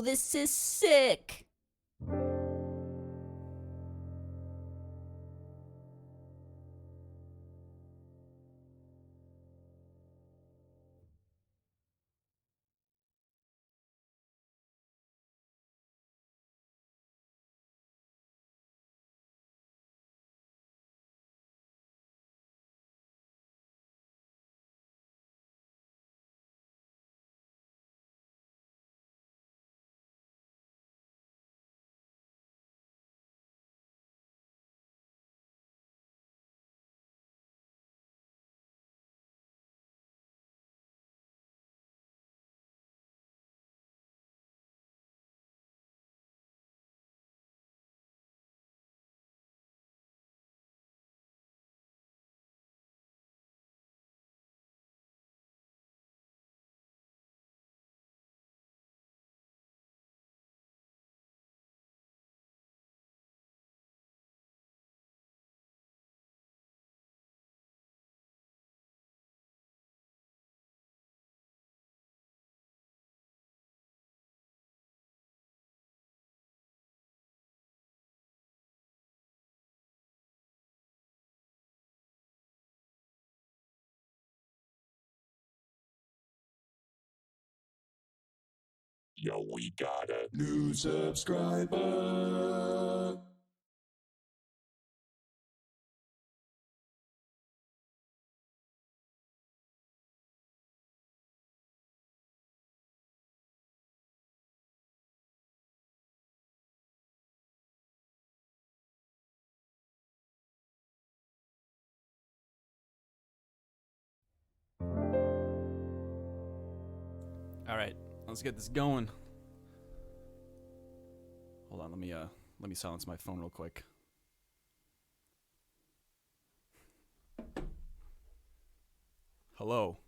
this is sick. Yo, we got a new subscriber. All right, let's get this going. Hold on, let me silence my phone real quick. Hello.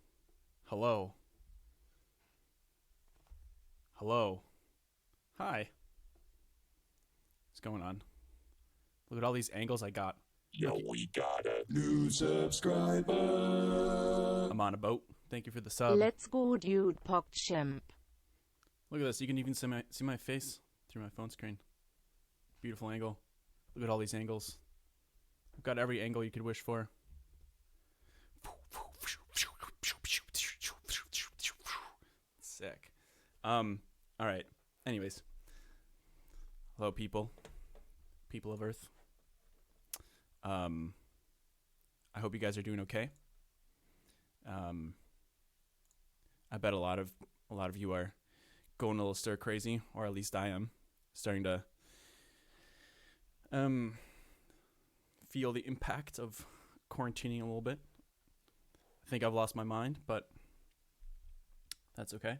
Hello. Hello. Hi. What's going on? Look at all these angles I got. Yo, we got a new subscriber. I'm on a boat. Thank you for the sub. Let's go, dude, PogChamp. Look at this. You can even see my face through my phone screen. Beautiful angle. Look at all these angles. I've got every angle you could wish for. Sick. All right. Anyways. Hello, people. People of Earth. I hope you guys are doing okay. I bet a lot of you are going a little stir crazy, or at least I am starting to feel the impact of quarantining a little bit. I think I've lost my mind, but that's okay.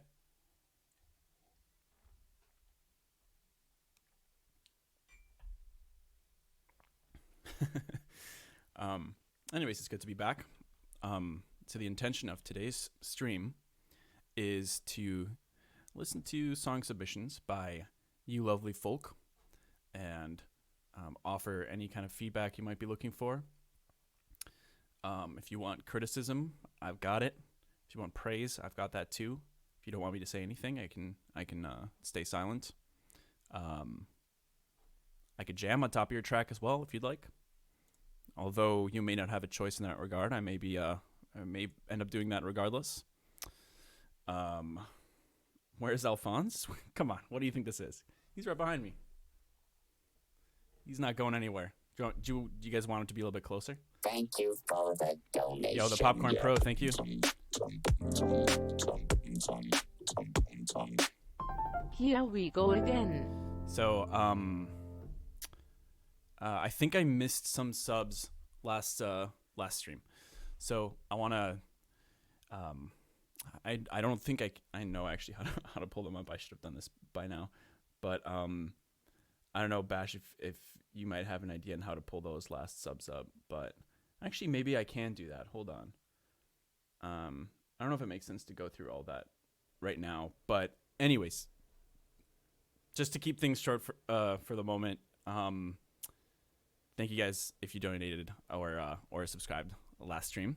Anyways, it's good to be back. So the intention of today's stream is to listen to song submissions by you lovely folk and offer any kind of feedback you might be looking for. If you want criticism, I've got it. If you want praise, I've got that too. If you don't want me to say anything, I can stay silent. I could jam on top of your track as well if you'd like. Although you may not have a choice in that regard, I may end up doing that regardless. Where's Alphonse? Come on, what do you think this is? He's right behind me. He's not going anywhere. Do you guys want him to be a little bit closer? Thank you for the donation. Yo, the Popcorn Pro, thank you. Here we go again. So, I think I missed some subs last stream. So I want to, I don't think I know actually how to pull them up. I should have done this by now, but I don't know, Bash, if you might have an idea on how to pull those last subs up, but actually maybe I can do that. Hold on. I don't know if it makes sense to go through all that right now, but anyways, just to keep things short for the moment, thank you guys if you donated or subscribed last stream.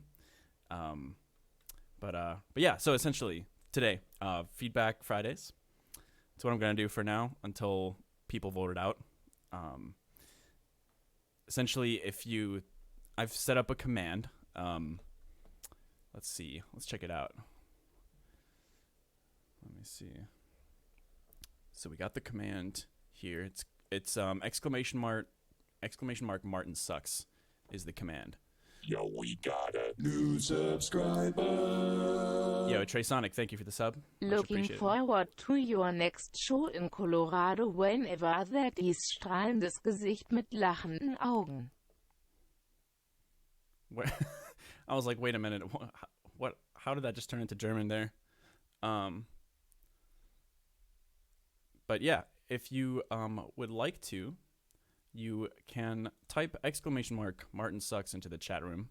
But yeah, so essentially today, Feedback Fridays. That's what I'm going to do for now until people vote it out. Essentially, I've set up a command. Let's see. Let's check it out. Let me see. So we got the command here. It's exclamation mark Martin sucks is the command. Yo, we got a new subscriber. Yo, Trey Sonic, thank you for the sub. Much Looking appreciated. forward to your next show in Colorado whenever that is. Strahlendes Gesicht mit lachenden Augen. I was like, wait a minute. What? How did that just turn into German there? But yeah, if you would like to, you can type exclamation mark Martin sucks into the chat room,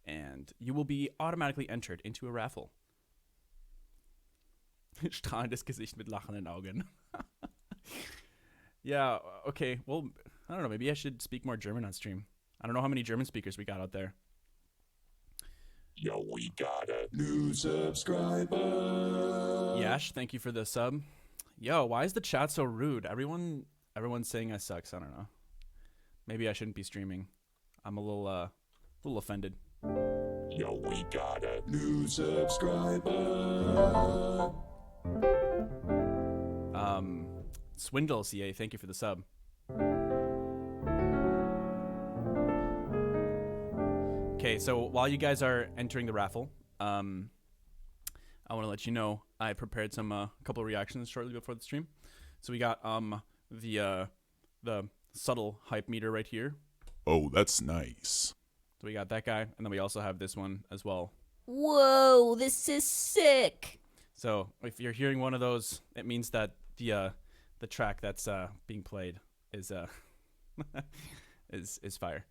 and you will be automatically entered into a raffle. Strahlendes Gesicht mit lachenden Augen. Yeah, okay. Well, I don't know. Maybe I should speak more German on stream. I don't know how many German speakers we got out there. Yo, we got a new subscriber. Yash, thank you for the sub. Yo, why is the chat so rude? Everyone's saying I suck. So I don't know. Maybe I shouldn't be streaming. I'm a little offended. Yo, we got a new subscriber. Swindle CA, thank you for the sub. Okay, so while you guys are entering the raffle, I want to let you know I prepared some couple of reactions shortly before the stream. So we got the subtle hype meter right here. Oh, that's nice. So we got that guy, and then we also have this one as well. Whoa, this is sick. So if you're hearing one of those, it means that the track that's being played is is fire.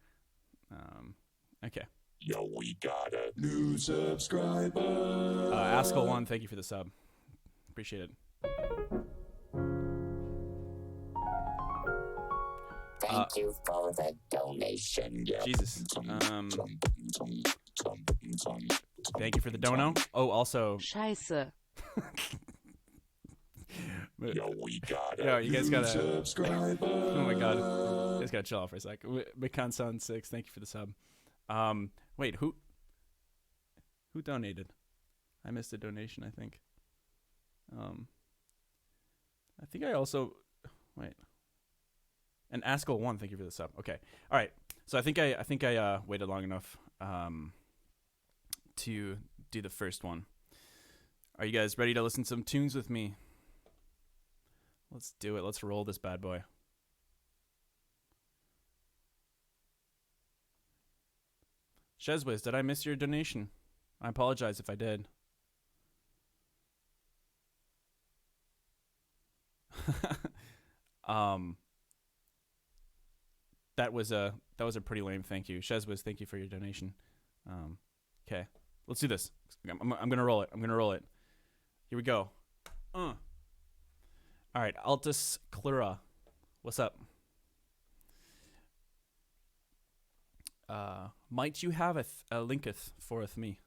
Okay. Yo, we got a new subscriber. Askell1, thank you for the sub. Appreciate it. Thank you for the donation. Jesus. Thank you for the dono. Oh, also. Scheiße. Yo, we got a Yo, you guys new gotta. subscriber. Oh my god. You guys gotta chill out for a sec. Mikan6, thank you for the sub. Wait, who donated? I missed a donation, I think. I think I also wait. And Askell1, thank you for the sub. Okay. All right. So I think I waited long enough to do the first one. Are you guys ready to listen to some tunes with me? Let's do it. Let's roll this bad boy. Shezwiz, did I miss your donation? I apologize if I did. That was a pretty lame thank you. Shezwiz, thank you for your donation. Okay. Let's do this. I'm gonna roll it. Here we go. All right, Altus Clara. What's up? Might you have a linketh forth me?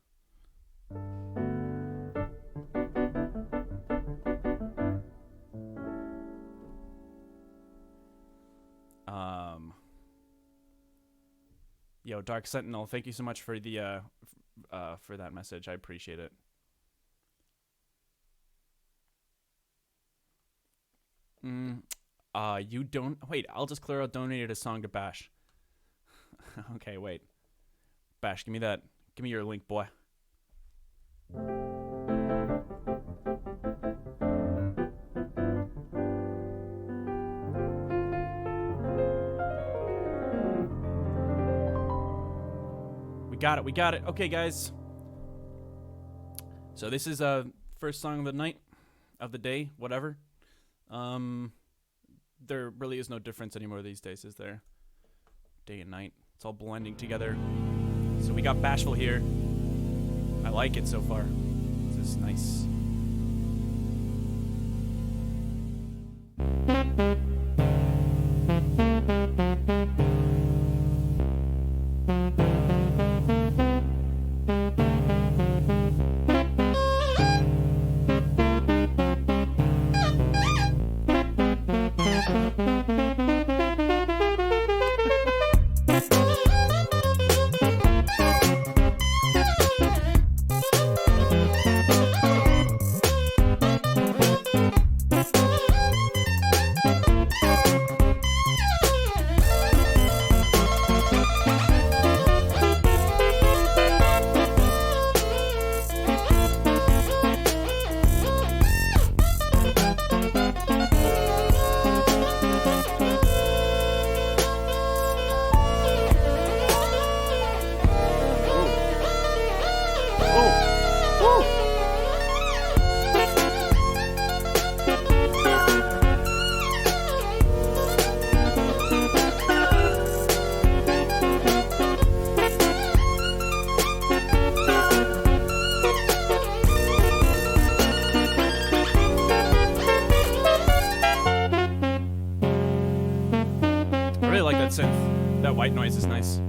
Yo, Dark Sentinel, thank you so much for the for that message. I appreciate it. You don't wait. Altus Clara donated a song to Bash. Okay, wait. Bash, give me that. Give me your link, boy. We got it. Okay, guys. So this is first song of the night, of the day, whatever. There really is no difference anymore these days, is there? Day and night. It's all blending together. So we got Bashful here. I like it so far. This is nice. I really like that synth. That white noise is nice.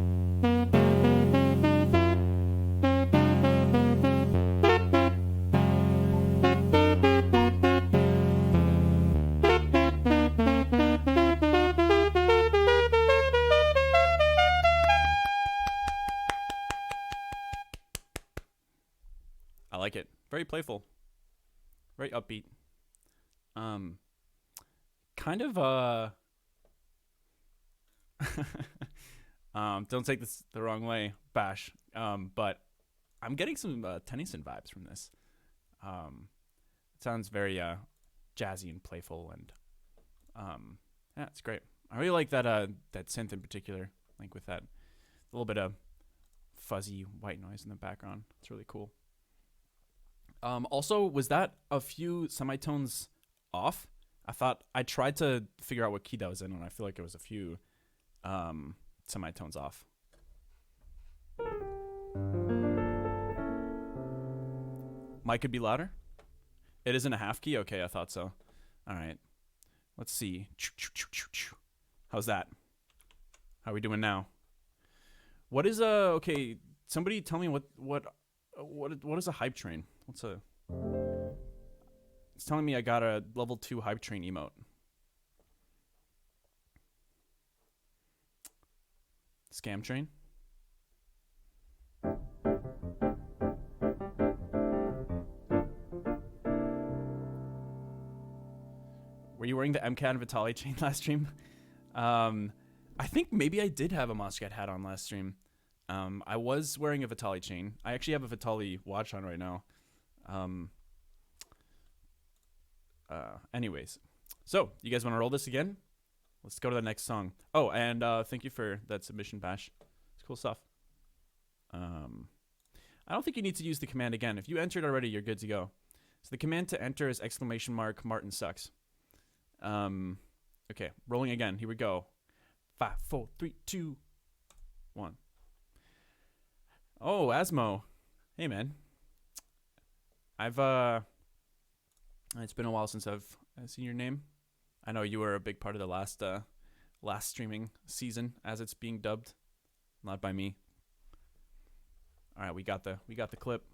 I like it. Very playful. Very upbeat. Kind of don't take this the wrong way, Bash. But I'm getting some Tennyson vibes from this. It sounds very jazzy and playful, and yeah, it's great. I really like that that synth in particular, like with that little bit of fuzzy white noise in the background. It's really cool. Also, was that a few semitones off? I tried to figure out what key that was in, and I feel like it was a few semitones off. Mic could be louder? It isn't a half key? Okay, I thought so. All right. Let's see. How's that? How are we doing now? What is okay, somebody tell me what is a hype train? It's telling me I got a level 2 hype train emote. Scam train? Were you wearing the MCAT and Vitali chain last stream? I think maybe I did have a Moscat hat on last stream. I was wearing a Vitali chain. I actually have a Vitali watch on right now. Anyways, so you guys want to roll this again? Let's go to the next song. Oh, and thank you for that submission, Bash. It's cool stuff. I don't think you need to use the command again. If you entered already, you're good to go. So the command to enter is !! Martin sucks. Okay, rolling again. Here we go. 5, 4, 3, 2, 1. Oh, Asmo. Hey, man. It's been a while since I've seen your name. I know you were a big part of the last streaming season, as it's being dubbed, not by me. All right, we got the clip.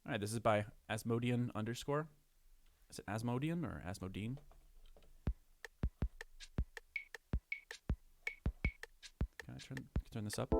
All right, this is by Asmodian _. Is it Asmodian or Asmodine? Can I turn this up?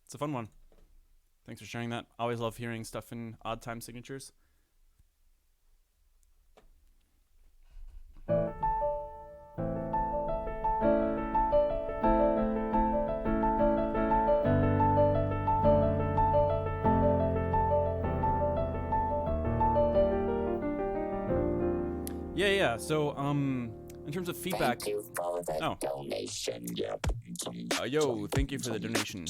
It's a fun one. Thanks for sharing that. Always love hearing stuff in odd time signatures. Yeah. So, in terms of feedback. Thank you for the donation. Yo, thank you for the donation.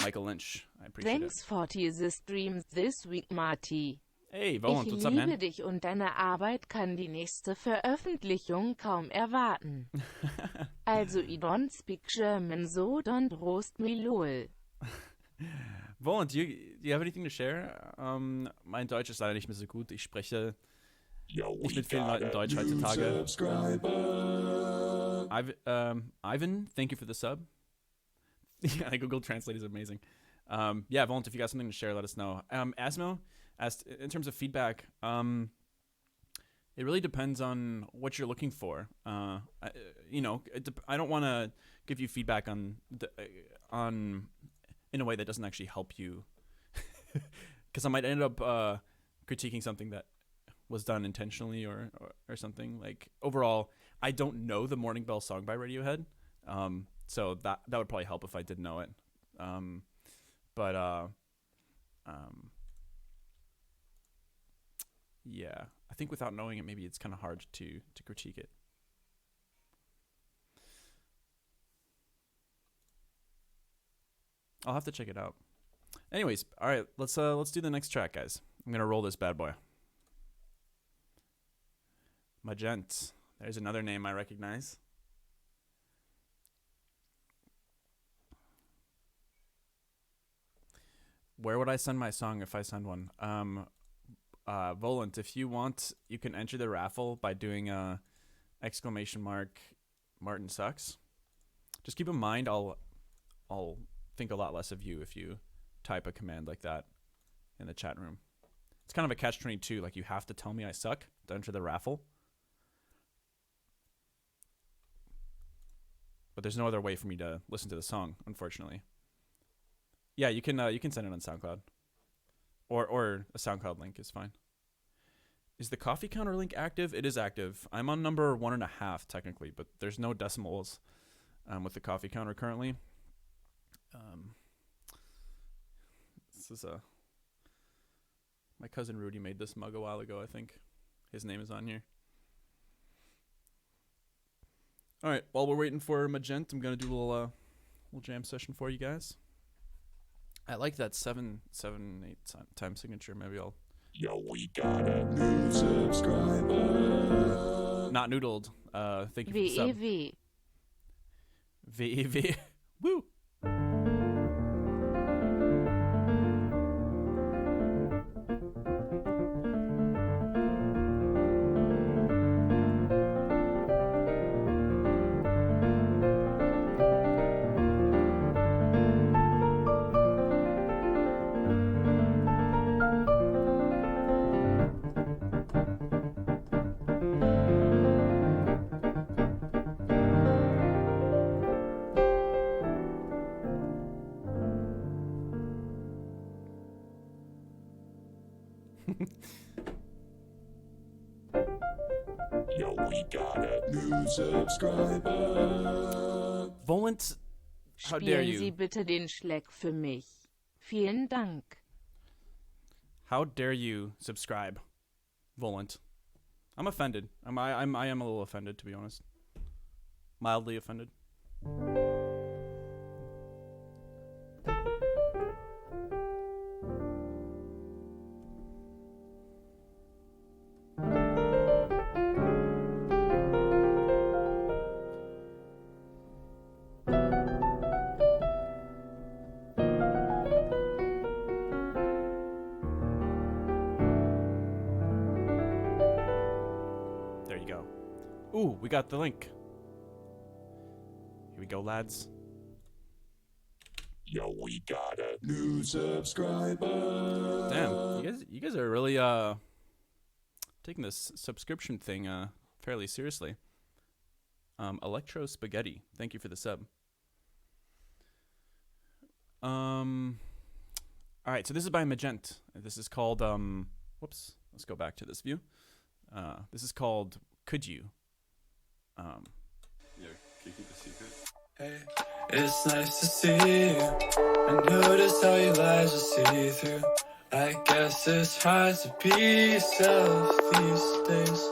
Michael Lynch. I appreciate Thanks it. for the streams this week, Marty. Hey, Volant, Ich what's up, liebe man? dich und deine Arbeit, kann die nächste Veröffentlichung kaum erwarten. Also, I don't speak German, so don't roast me lol. Volant, do you have anything to share? Mein Deutsch ist leider nicht mehr so gut. Ich spreche nicht mit vielen Leuten Deutsch heutzutage. Ivan, thank you for the sub. Yeah, Google Translate is amazing. Yeah, Volant, if you got something to share, let us know. Asmo asked, in terms of feedback, it really depends on what you're looking for. I don't want to give you feedback on in a way that doesn't actually help you, because I might end up critiquing something that was done intentionally or something. Like, overall, I don't know the Morning Bell song by Radiohead, so that would probably help if I did know it. Yeah, I think without knowing it, maybe it's kind of hard to critique it. I'll have to check it out. Anyways, all right, let's do the next track, guys. I'm gonna roll this bad boy. Magent. There's another name I recognize. Where would I send my song if I send one? Volant, if you want, you can enter the raffle by doing exclamation mark Martin sucks. Just keep in mind, I'll think a lot less of you if you type a command like that in the chat room. It's kind of a catch-22. Like, you have to tell me I suck to enter the raffle. But there's no other way for me to listen to the song, unfortunately. Yeah, you can send it on SoundCloud. Or a SoundCloud link is fine. Is the coffee counter link active? It is active. I'm on number 1.5 technically, but there's no decimals with the coffee counter currently. This is my cousin Rudy made this mug a while ago, I think. His name is on here. All right, while we're waiting for Magent, I'm gonna do a little jam session for you guys. I like that 7, 8 time signature. Maybe I'll. Yo, we got a new subscriber. Not noodled. Thank you for the sub. VEV. VEV. Woo. Yo, we got a new subscriber. Volant, how dare Spielen you? Sie bitte den Schleck für mich. Vielen Dank. How dare you subscribe, Volant? I'm offended. I am a little offended, to be honest. Mildly offended. There you go. Ooh, we got the link. Here we go, lads. Yo, we got a new subscriber. Damn, you guys are really taking this subscription thing fairly seriously. Electro Spaghetti, thank you for the sub. All right, so this is by Magent. This is called whoops. Let's go back to this view. This is called Could You? Yeah, can you keep a secret? Hey, it's nice to see you. I notice how your lies are see through. I guess it's hard to be yourself these days.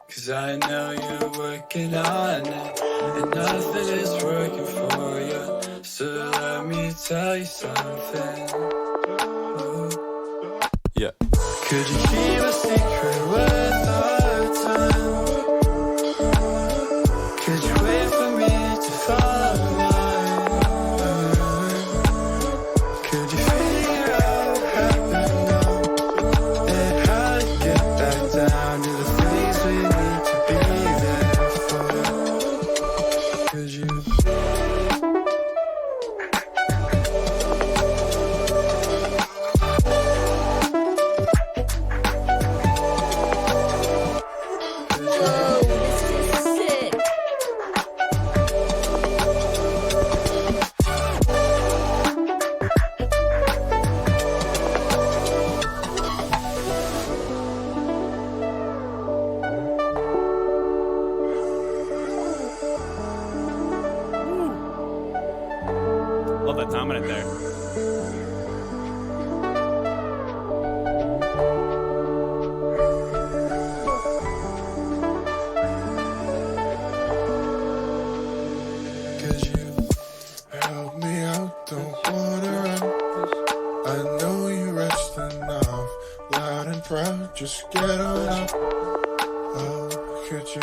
'Cause I know you're working on it, and nothing is working for you. So let me tell you something. Ooh. Yeah. Could you keep a secret with our time? Could you wait for me to fall in line? Could you figure out how to know and how to get back down to the things we need to be there for? Could you? Whoa, this is sick. Love that dominant there. Could you help me out? Don't wanna run. I know you rest enough, loud and proud. Just get on up. Oh, could you?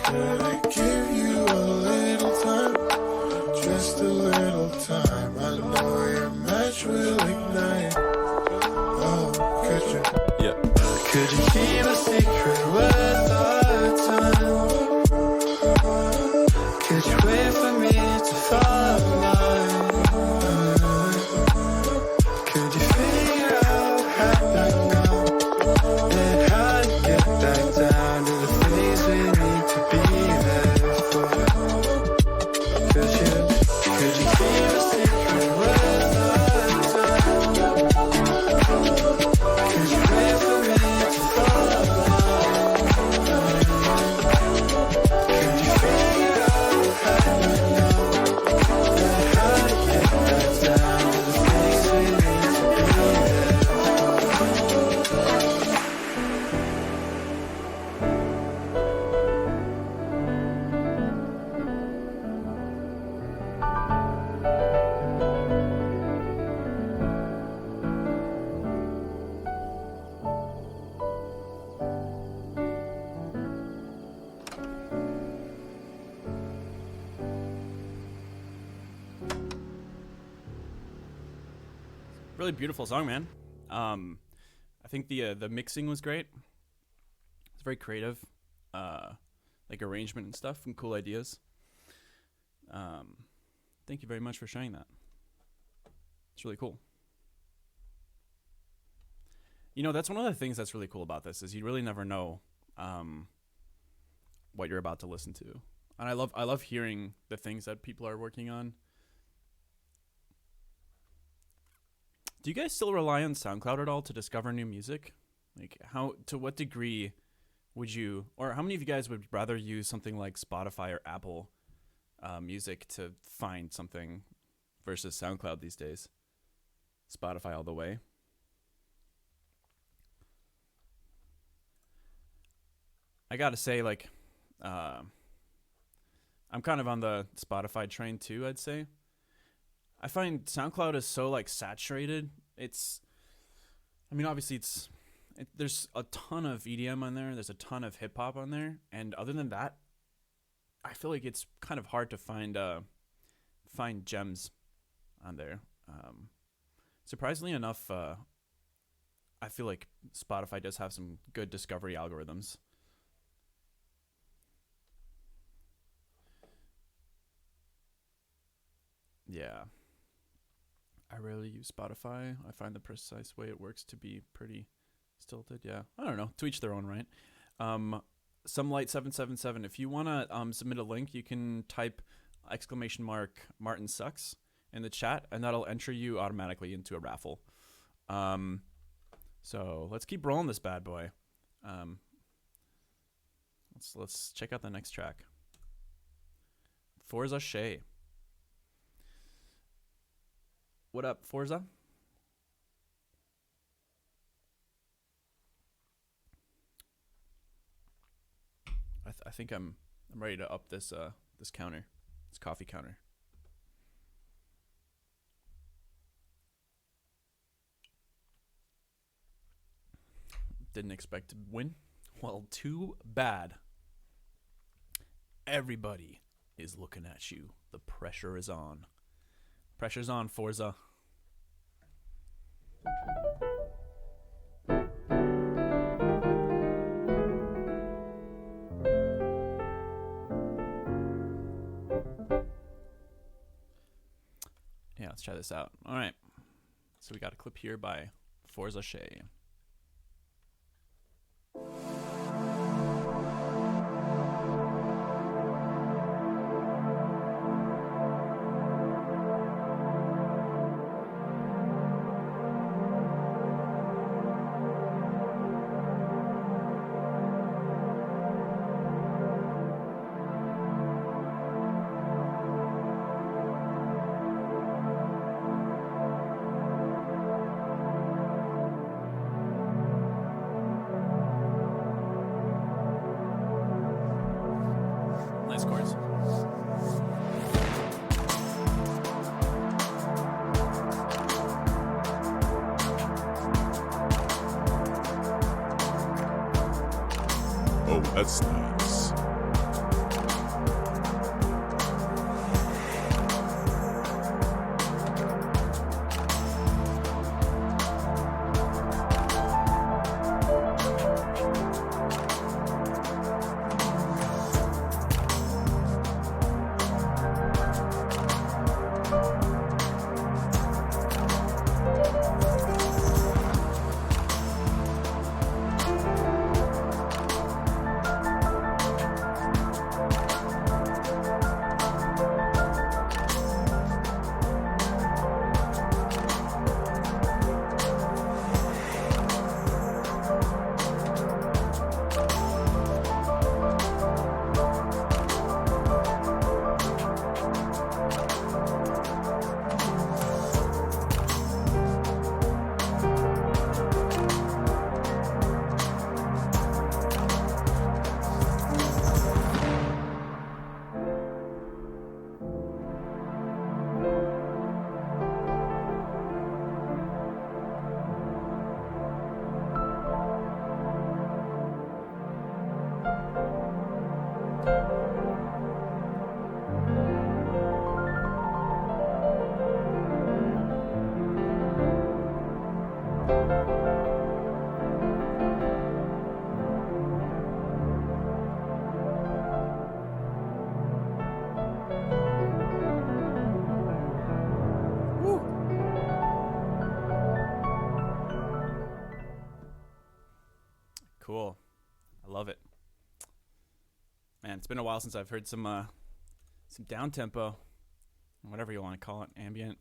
Could I give you a little time? Just a little time. I know your match will ignite. Oh, could you? Yeah. Could you keep a secret with our time? Could you wait for me to fall in line? Could you figure out how to know and how to get back down to the things we need to be there for? Could you keep a secret with our time? Could you wait for me to fall in line? Could you figure out how to know and how to get back down to the things we need to be there Really beautiful song, man. I think the mixing was great. It's very creative, like arrangement and stuff, and cool ideas. Thank you very much for sharing that. It's really cool. You know, that's one of the things that's really cool about this is you really never know what you're about to listen to, and I love hearing the things that people are working on. Do you guys still rely on SoundCloud at all to discover new music? Like, to what degree would you, or how many of you guys would rather use something like Spotify or Apple Music to find something versus SoundCloud these days? Spotify all the way. I gotta say, like, I'm kind of on the Spotify train too, I'd say. I find SoundCloud is so like saturated. Obviously there's a ton of EDM on there. There's a ton of hip hop on there. And other than that, I feel like it's kind of hard to find gems on there. Surprisingly enough, I feel like Spotify does have some good discovery algorithms. Yeah. I rarely use Spotify. I find the precise way it works to be pretty stilted. Yeah. I don't know. To each their own, right? Somelight777. If you want to submit a link, you can type !Martin sucks in the chat, and that'll enter you automatically into a raffle. So let's keep rolling this bad boy. Let's check out the next track. Forza Shay. What up, Forza? I think I'm ready to up this this counter, this coffee counter. Didn't expect to win. Well, too bad. Everybody is looking at you. The pressure is on. Pressure's on, Forza. Yeah, let's try this out. All right. So we got a clip here by Forza Shay. Nice chords. Oh, that's nice. Cool. I love it. Man, it's been a while since I've heard some down tempo, whatever you want to call it, ambient.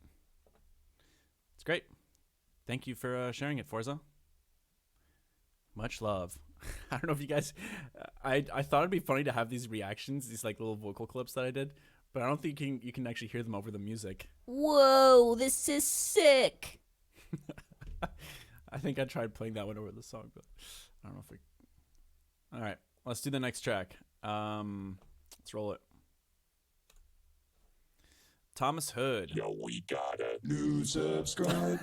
It's great. Thank you for sharing it, Forza. Much love. I don't know if you guys, I thought it'd be funny to have these reactions, these like little vocal clips that I did, but I don't think you can actually hear them over the music. Whoa, this is sick. I think I tried playing that one over the song, but I don't know if we. All right, let's do the next track. Let's roll it. Thomas Hood. Yo, we got a new subscriber.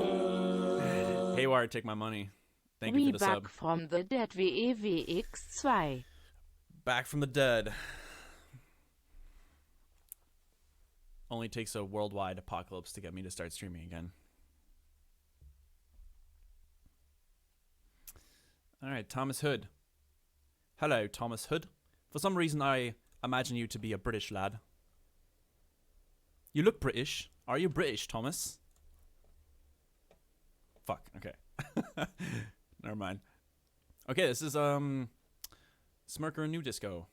Haywyre, take my money. Thank you for the sub. Back from the Dead WEWX2. Back from the dead. Only takes a worldwide apocalypse to get me to start streaming again. All right, Thomas Hood. Hello, Thomas Hood. For some reason, I imagine you to be a British lad. You look British. Are you British, Thomas? Fuck, okay. Never mind. Okay, this is Smirker New Disco.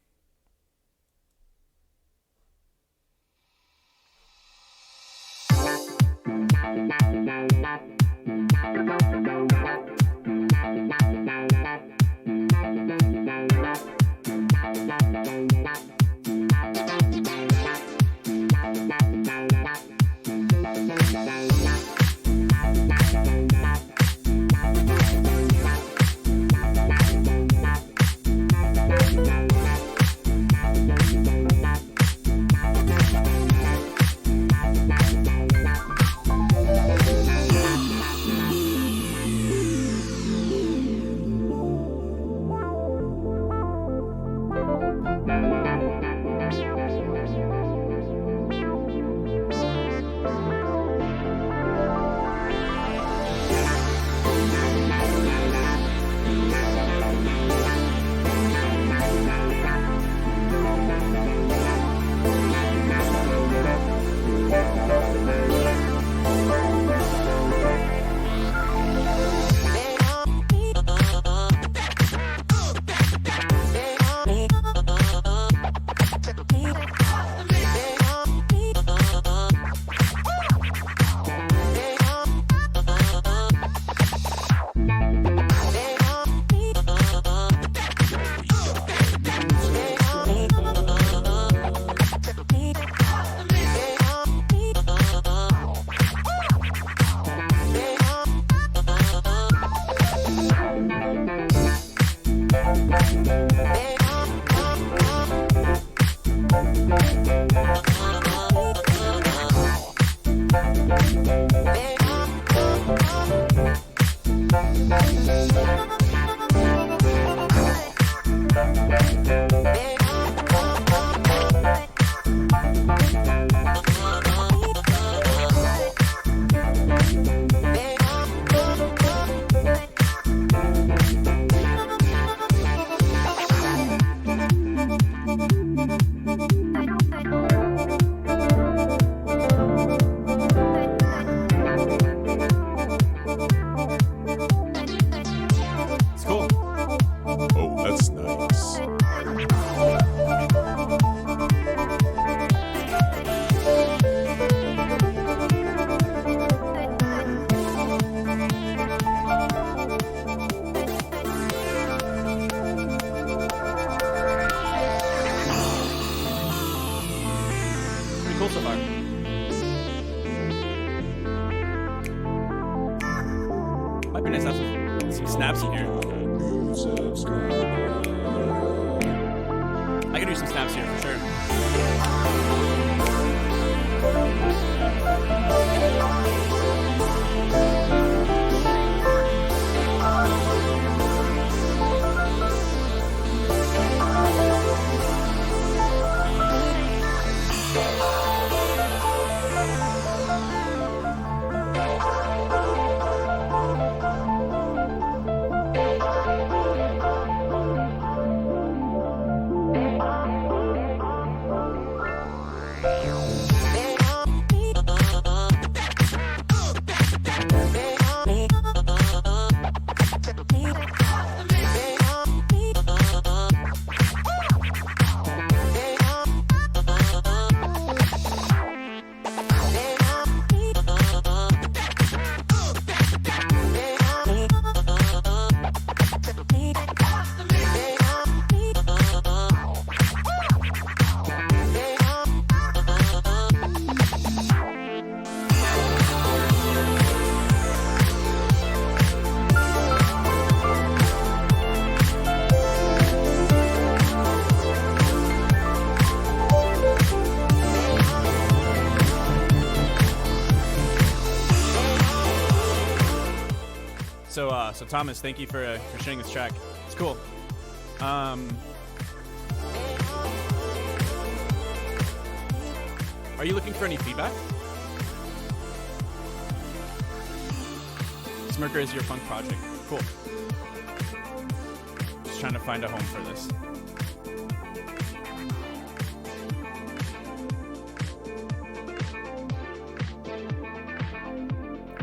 Might be nice to have some snaps in here. I can do some snaps here for sure. So Thomas, thank you for sharing this track. It's cool. Are you looking for any feedback? Smirker is your funk project. Cool. Just trying to find a home for this.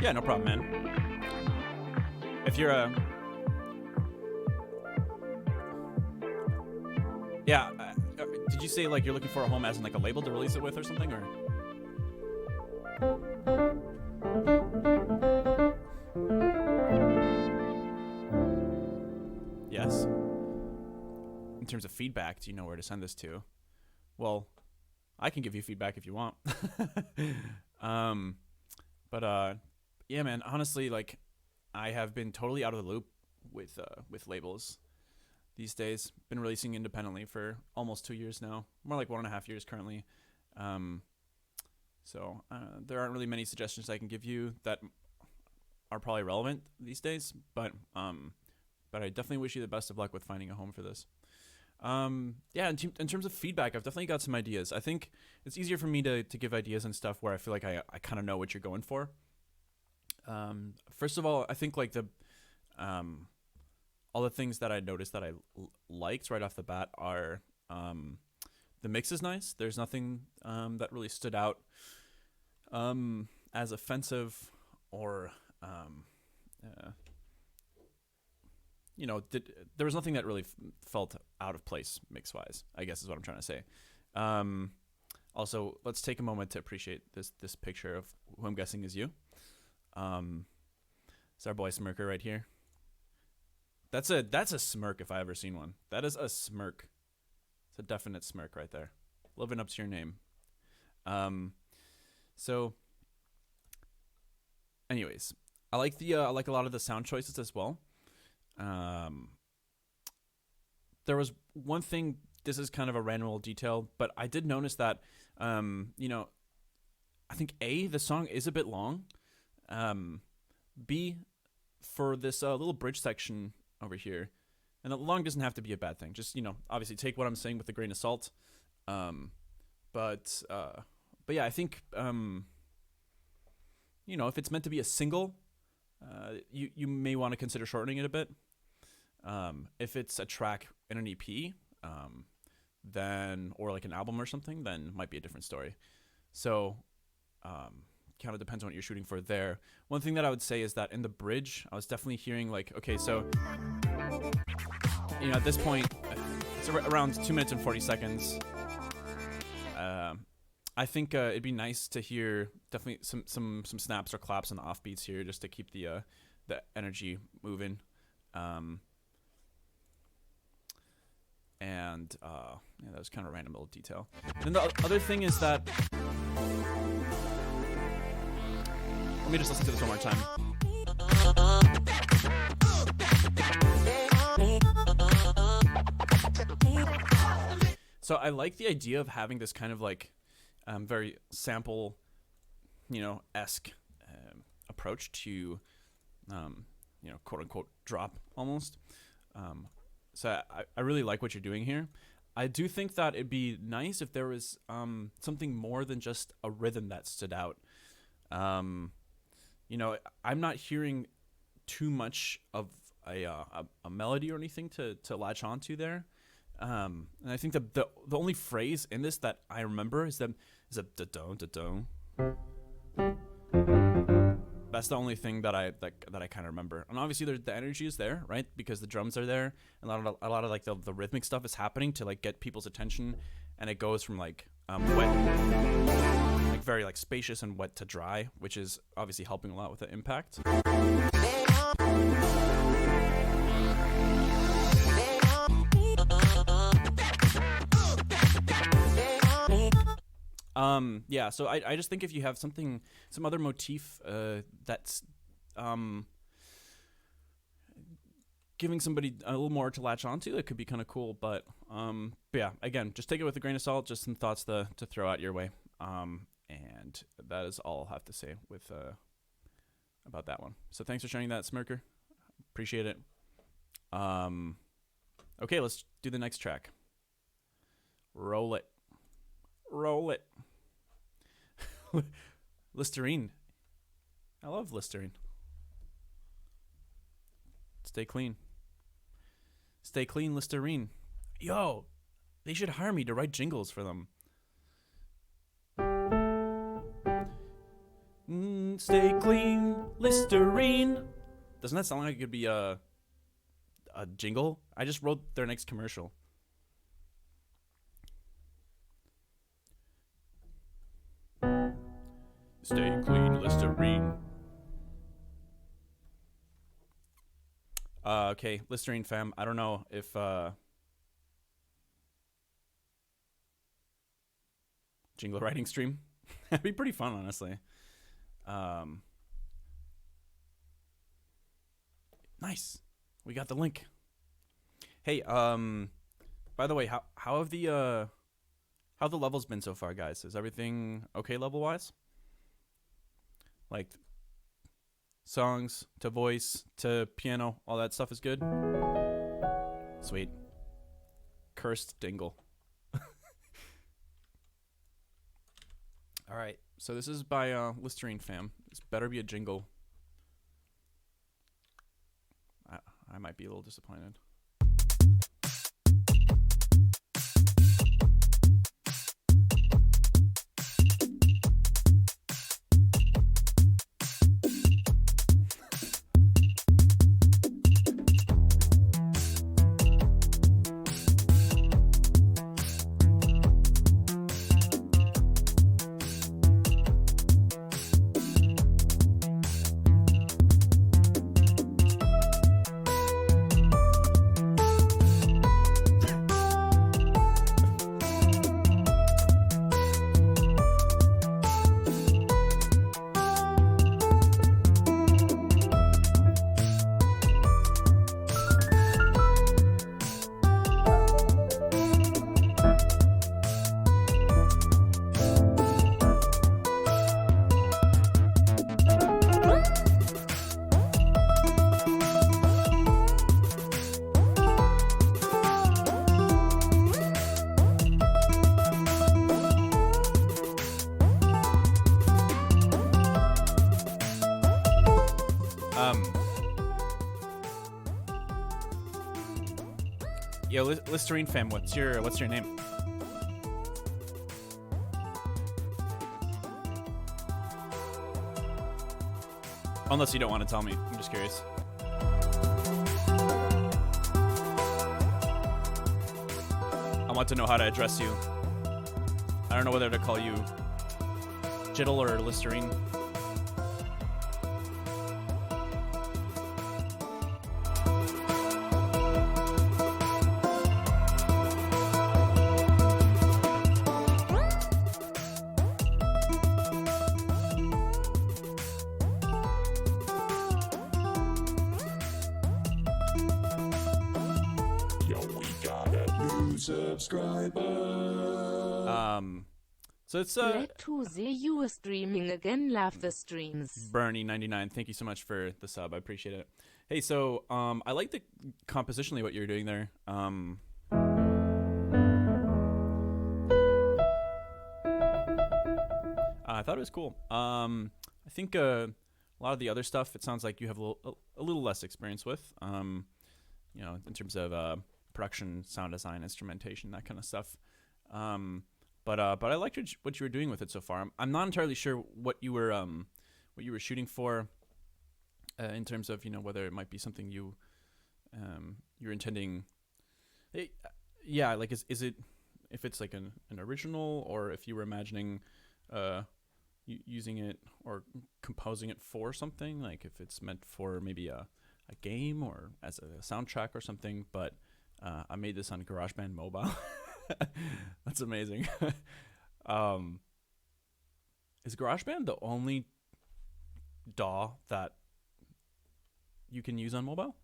Yeah, no problem, man. If you're a... Yeah, did you say like you're looking for a home as in like a label to release it with or something, or? Yes. In terms of feedback, do you know where to send this to? Well, I can give you feedback if you want. Yeah, man, honestly, like, I have been totally out of the loop with labels these days. Been releasing independently for almost 2 years now, more like 1.5 years currently. So there aren't really many suggestions I can give you that are probably relevant these days, but I definitely wish you the best of luck with finding a home for this. Yeah, in terms of feedback, I've definitely got some ideas. I think it's easier for me to give ideas and stuff where I feel like I kind of know what you're going for. First of all, I think like all the things that I noticed that I liked right off the bat are the mix is nice. There's nothing that really stood out as offensive or there was nothing that really felt out of place mix-wise, I guess is what I'm trying to say. Also, let's take a moment to appreciate this picture of who I'm guessing is you. It's our boy Smirker right here. That's a smirk if I ever seen one. That is a smirk. It's a definite smirk right there. Living up to your name. So anyways, I like a lot of the sound choices as well. There was one thing, this is kind of a random little detail, but I did notice that I think A, the song is a bit long. B, for this little bridge section over here, and the long doesn't have to be a bad thing. Just, obviously take what I'm saying with a grain of salt. But yeah, I think, if it's meant to be a single, you may want to consider shortening it a bit. If it's a track in an EP, then, or like an album or something, then it might be a different story. So, kind of depends on what you're shooting for there. One thing that I would say is that in the bridge, I was definitely hearing like, okay, so, at this point, it's around 2 minutes and 40 seconds. I think it'd be nice to hear definitely some snaps or claps on the offbeats here, just to keep the energy moving. That was kind of a random little detail. Then the other thing is that, let me just listen to this one more time. So I like the idea of having this kind of like very sample, esque approach to, quote unquote drop almost. So I really like what you're doing here. I do think that it'd be nice if there was something more than just a rhythm that stood out. I'm not hearing too much of a melody or anything to latch onto there. And I think the only phrase in this that I remember is a da-dong, da-dong. That's the only thing that I kind of remember. And obviously the energy is there, right? Because the drums are there, and a lot of like the rhythmic stuff is happening to like get people's attention, and it goes from like wet, like very like spacious and wet to dry, which is obviously helping a lot with the impact. Yeah, so I just think if you have some other motif that's giving somebody a little more to latch onto, it could be kind of cool. But yeah, again, just take it with a grain of salt. Just some thoughts to throw out your way. And that is all I'll have to say with about that one. So thanks for sharing that, Smirker. Appreciate it. Okay, let's do the next track. Roll it. Roll it. Listerine. I love Listerine. Stay clean. Stay clean, Listerine. Yo, they should hire me to write jingles for them. Stay clean, Listerine. Doesn't that sound like it could be a jingle? I just wrote their next commercial. Stay clean, Listerine. Okay, Listerine fam. I don't know if jingle writing stream. That'd be pretty fun, honestly. Nice. We got the link. Hey, by the way, how have the levels been so far, guys? Is everything okay level wise? Like songs to voice to piano, all that stuff is good. Sweet. Cursed dingle. All right, so this is by Listerine fam. This better be a jingle. I might be a little disappointed. Yo, Listerine fam, what's your name? Unless you don't want to tell me, I'm just curious. I want to know how to address you. I don't know whether to call you Jiddle or Listerine. Yo, we got a new new subscriber. So it's Glad to see you streaming again. Love the streams. Bernie99. Thank you so much for the sub. I appreciate it. Hey, so I like the compositionally what you're doing there. I thought it was cool. I think a lot of the other stuff, it sounds like you have a little less experience with. You know, in terms of production, sound design, instrumentation, that kind of stuff. But I liked what you were doing with it so far. I'm not entirely sure what you were shooting for, in terms of, you know, whether it might be something you're intending. Yeah, like is it, if it's like an original, or if you were imagining using it or composing it for something, like if it's meant for maybe a game or as a soundtrack or something. But I made this on GarageBand Mobile. That's amazing. Is GarageBand the only DAW that you can use on mobile?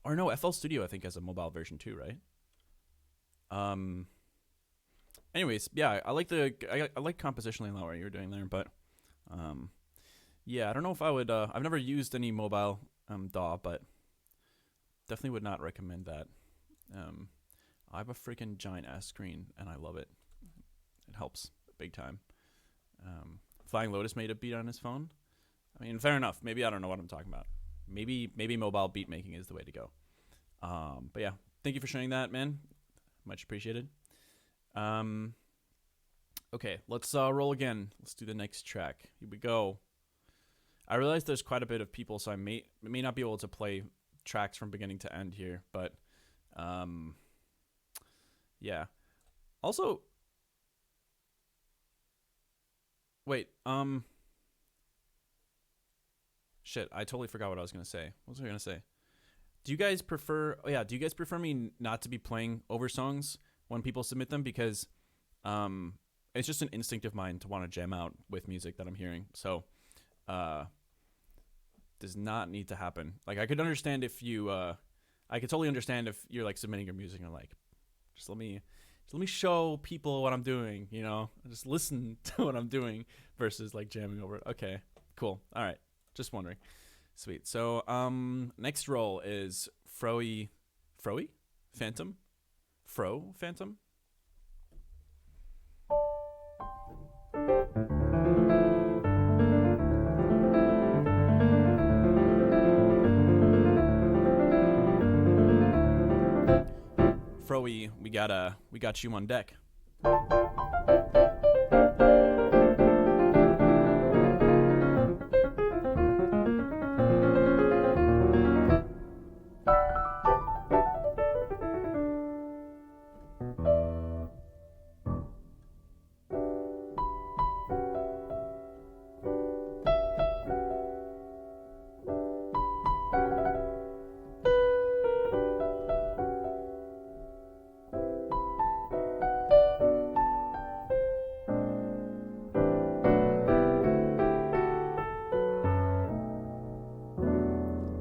Or no, FL Studio I think has a mobile version too, right? Anyways, yeah, I like compositionally a lot what you were doing there, but yeah, I don't know if I would. I've never used any mobile DAW, but definitely would not recommend that. I have a freaking giant ass screen and I love it. It helps big time. Flying Lotus made a beat on his phone. I mean, fair enough. Maybe I don't know what I'm talking about. Maybe mobile beat making is the way to go. But yeah, thank you for sharing that, man. Much appreciated. Okay, let's roll again. Let's do the next track. Here we go. I realize there's quite a bit of people, so I may not be able to play tracks from beginning to end here, but yeah. Also, wait, shit, I totally forgot what I was gonna say. What was I gonna say? Do you guys prefer me not to be playing over songs when people submit them? Because it's just an instinct of mine to want to jam out with music that I'm hearing. So does not need to happen. Like, I could understand if you I could totally understand if you're like submitting your music and you're like, just let me show people what I'm doing, you know? Just listen to what I'm doing versus like jamming over it. Okay, cool. All right. Just wondering. Sweet. So next roll is Phantom? Phantom? Froey, we got you on deck.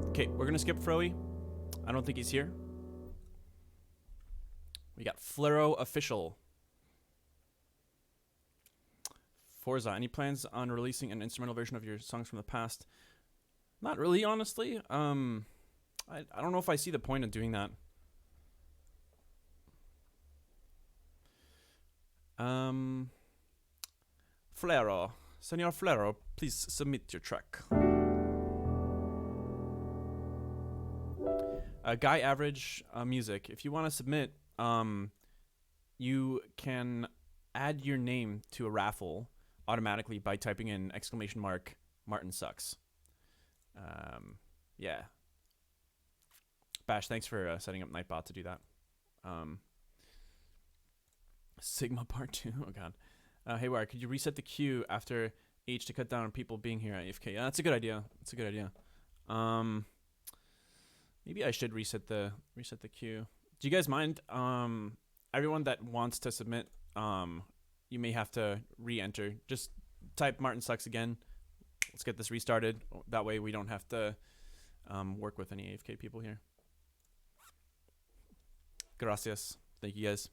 Okay, we're gonna skip Froey. I don't think he's here. We got Flero Official. Forza, any plans on releasing an instrumental version of your songs from the past? Not really, honestly. I don't know if I see the point of doing that. Flero. Senor Flero, please submit your track. Guy Average Music. If you want to submit, you can add your name to a raffle automatically by typing in !Martin sucks. Yeah. Bash, thanks for setting up Nightbot to do that. Sigma Part 2. Oh, God. Haywyre, could you reset the queue after H to cut down on people being here at AFK? Yeah, that's a good idea. That's a good idea. Maybe I should reset the queue. Do you guys mind? Everyone that wants to submit, you may have to re-enter. Just type Martin sucks again. Let's get this restarted. That way we don't have to work with any AFK people here. Gracias. Thank you guys.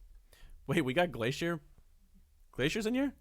Wait, we got glaciers in here?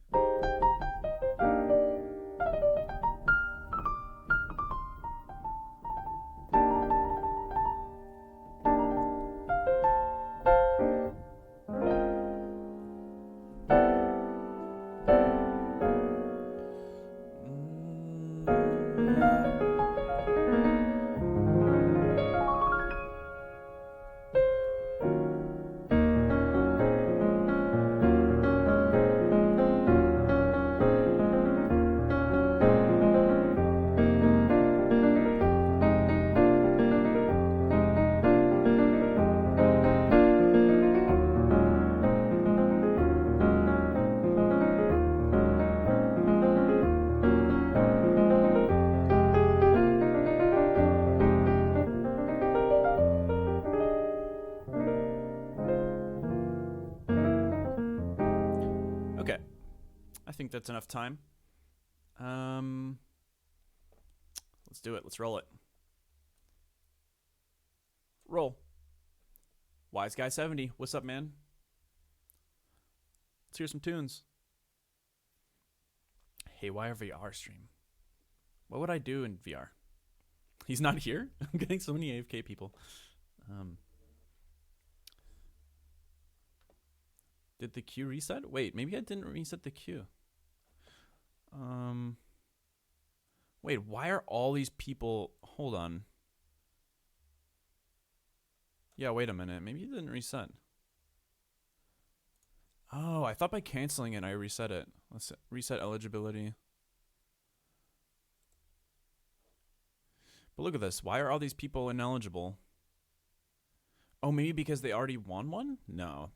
Okay. I think that's enough time. Let's do it. Let's roll it. Roll. Wise Guy 70. What's up, man? Let's hear some tunes. Haywyre VR stream. What would I do in VR? He's not here? I'm getting so many AFK people. Did the queue reset? Wait, maybe I didn't reset the queue. Wait, why are all these people... Hold on. Yeah, wait a minute. Maybe it didn't reset. Oh, I thought by canceling it, I reset it. Let's reset eligibility. But look at this. Why are all these people ineligible? Oh, maybe because they already won one? No.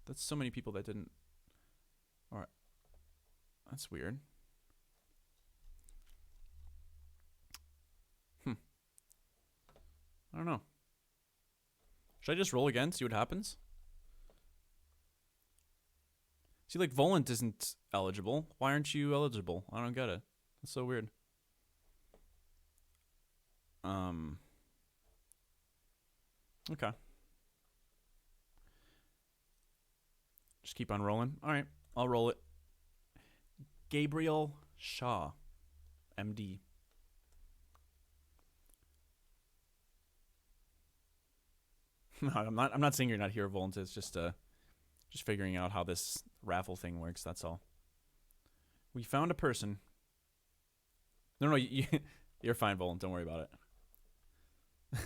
That's so many people that didn't. All right. That's weird. I don't know. Should I just roll again, see what happens? See, like, Volant isn't eligible. Why aren't you eligible? I don't get it. That's so weird. Okay. Just keep on rolling. All right, I'll roll it. Gabriel Shaw, MD. No, I'm not saying you're not here, Volant. It's just figuring out how this raffle thing works. That's all. We found a person. No, you're fine, Volant. Don't worry about it.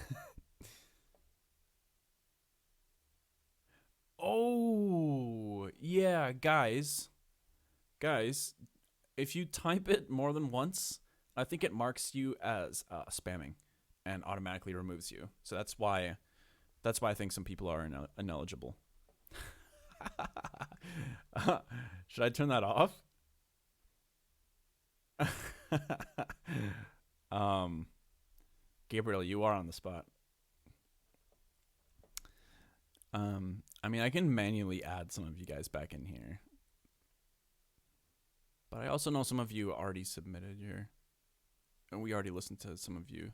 Oh, yeah, guys, if you type it more than once, I think it marks you as spamming and automatically removes you. So that's why I think some people are ineligible. Should I turn that off? Gabriel, you are on the spot. I mean, I can manually add some of you guys back in here. But I also know some of you already submitted here. And we already listened to some of you.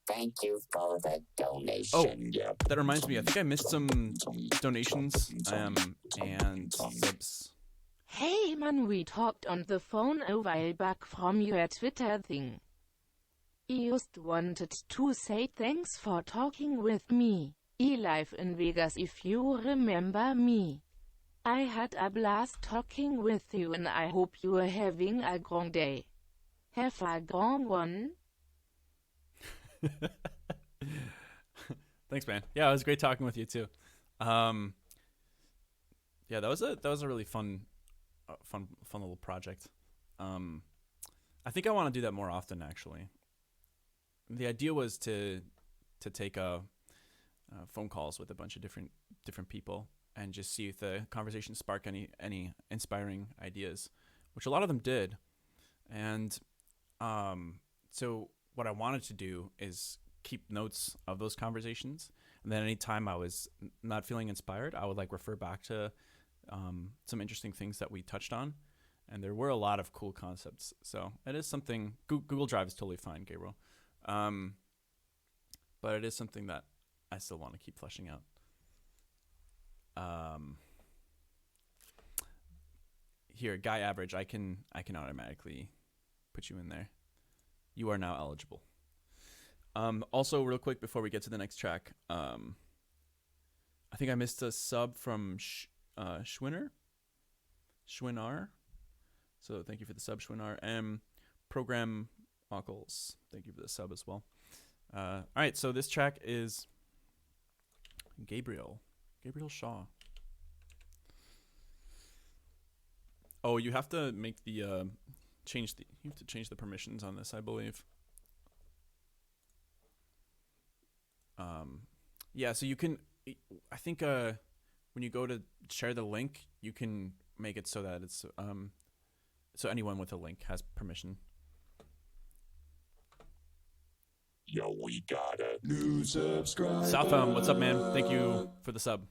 Thank you for the donation. Oh, that reminds me. I think I missed some donations and subs. Hey man, we talked on the phone a while back from your Twitter thing. I just wanted to say thanks for talking with me. I live in Vegas if you remember me. I had a blast talking with you and I hope you are having a grand day. Have a grand one. Thanks, man. Yeah, it was great talking with you too. Yeah, that was a really fun little project. I think I want to do that more often, actually. The idea was to take phone calls with a bunch of different people and just see if the conversation spark any inspiring ideas, which a lot of them did. And so what I wanted to do is keep notes of those conversations, and then anytime I was not feeling inspired, I would like refer back to some interesting things that we touched on, and there were a lot of cool concepts. So it is something. Google Drive is totally fine, Gabriel. but it is something that I still want to keep fleshing out. Here, guy average, I can automatically put you in there. You are now eligible. Also, real quick before we get to the next track, I think I missed a sub from Schwinner. So thank you for the sub, Schwinnar. Program Ockles, thank you for the sub as well. All right, so this track is Gabriel Shaw. Oh, you have to make the change the permissions on this, I believe. Yeah, so you can, I think when you go to share the link, you can make it so that it's so anyone with a link has permission. Yo, we got a new subscriber. Southam, what's up, man? Thank you for the sub.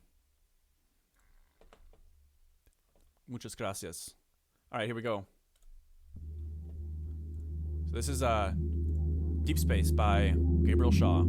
Muchas gracias. All right, here we go. So this is Deep Space by Gabriel Shaw.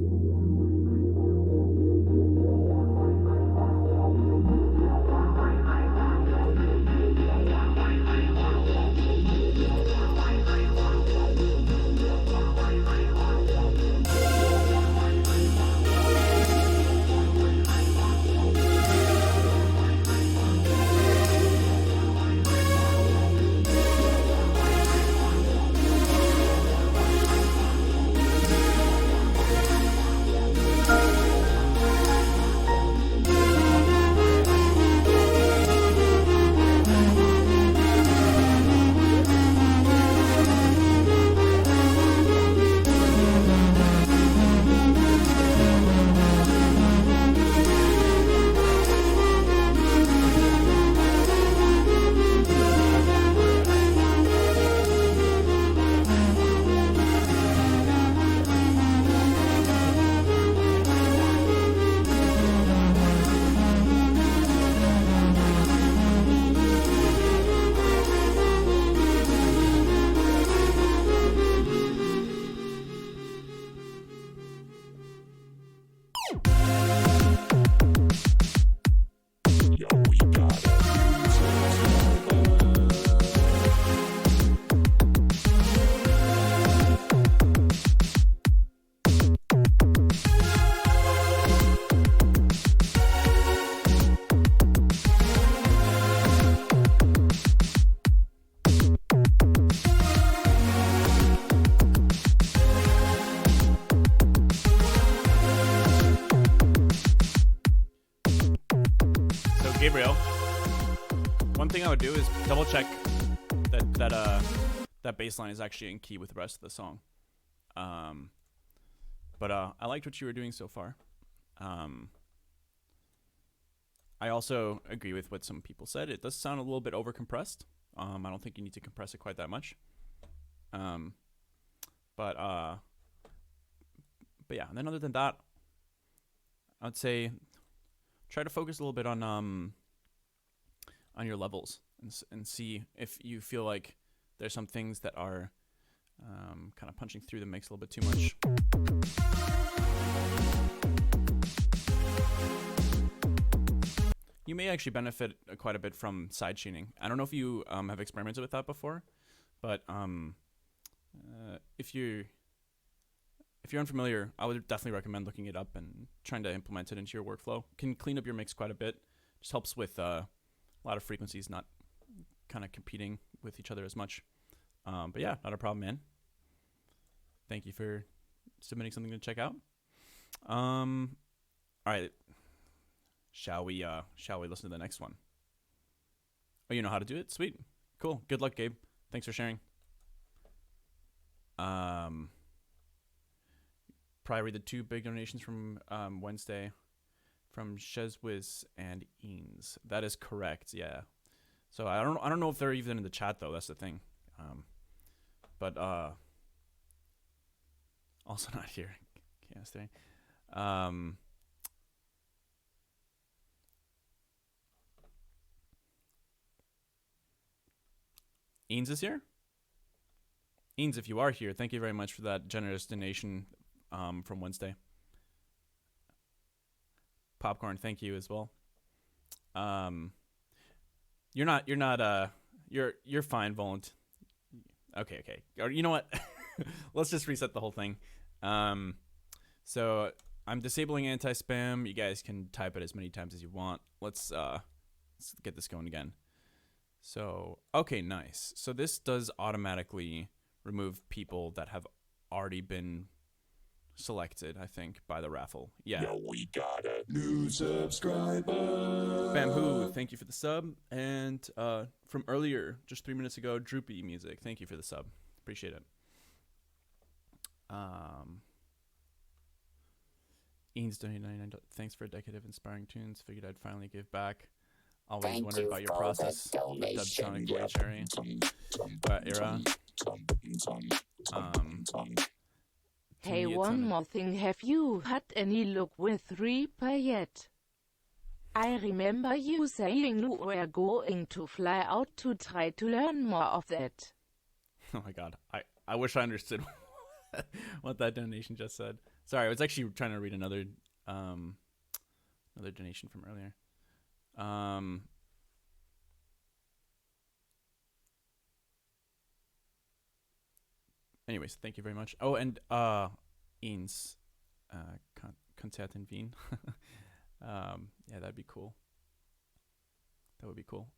Gabriel, one thing I would do is double check that bass line is actually in key with the rest of the song. But I liked what you were doing so far. I also agree with what some people said. It does sound a little bit over compressed. I don't think you need to compress it quite that much. But yeah, and then other than that, I'd say try to focus a little bit on your levels and see if you feel like there's some things that are kind of punching through that makes a little bit too much. You may actually benefit quite a bit from side tuning. I don't know if you have experimented with that before, but if you're unfamiliar, I would definitely recommend looking it up and trying to implement it into your workflow. Can clean up your mix quite a bit. Just helps with a lot of frequencies not kind of competing with each other as much. But yeah, not a problem, man. Thank you for submitting something to check out. All right. Shall we listen to the next one? Oh, you know how to do it? Sweet. Cool. Good luck, Gabe. Thanks for sharing. Probably read the two big donations from Wednesday from Shezwiz and Eanes. That is correct, yeah. So I don't know if they're even in the chat though, that's the thing. But also not here. Can't stay. Eanes is here? Eanes, if you are here, thank you very much for that generous donation from Wednesday. Popcorn, thank you as well. You're fine, Volant. Okay. Or you know what? Let's just reset the whole thing. So I'm disabling anti-spam. You guys can type it as many times as you want. Let's get this going again. So, okay, nice. So this does automatically remove people that have already been selected, I think, by the raffle. Yeah. Now we got a new subscriber. Bamboo, thank you for the sub. And from earlier, just 3 minutes ago, Droopy Music, thank you for the sub. Appreciate it. Ian's donated $99. Thanks for a decade of inspiring tunes. Figured I'd finally give back. Always Thank wondered you about your for the process. donation. Dubsonic Way Cherry. Era. Hey, me, it's one on a- more thing. Have you had any luck with Reaper yet? I remember you saying you were going to fly out to try to learn more of that. Oh my god. I wish I understood what that donation just said. Sorry, I was actually trying to read another donation from earlier. Anyways, thank you very much. Oh, and Ian's Konzert in Wien. Yeah, that'd be cool. That would be cool.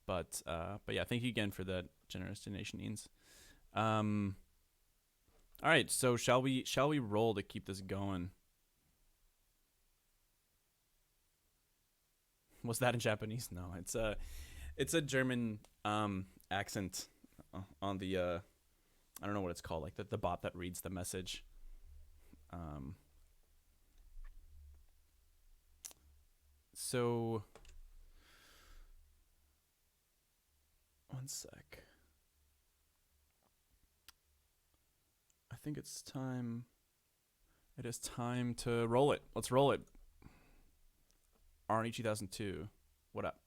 But yeah, thank you again for that generous donation, Ian's. All right, so shall we roll to keep this going? Was that in Japanese? No, it's a German accent on the I don't know what it's called, like the bot that reads the message. So one sec. I think it's time. It is time to roll it. Let's roll it. Arnie 2002. What up?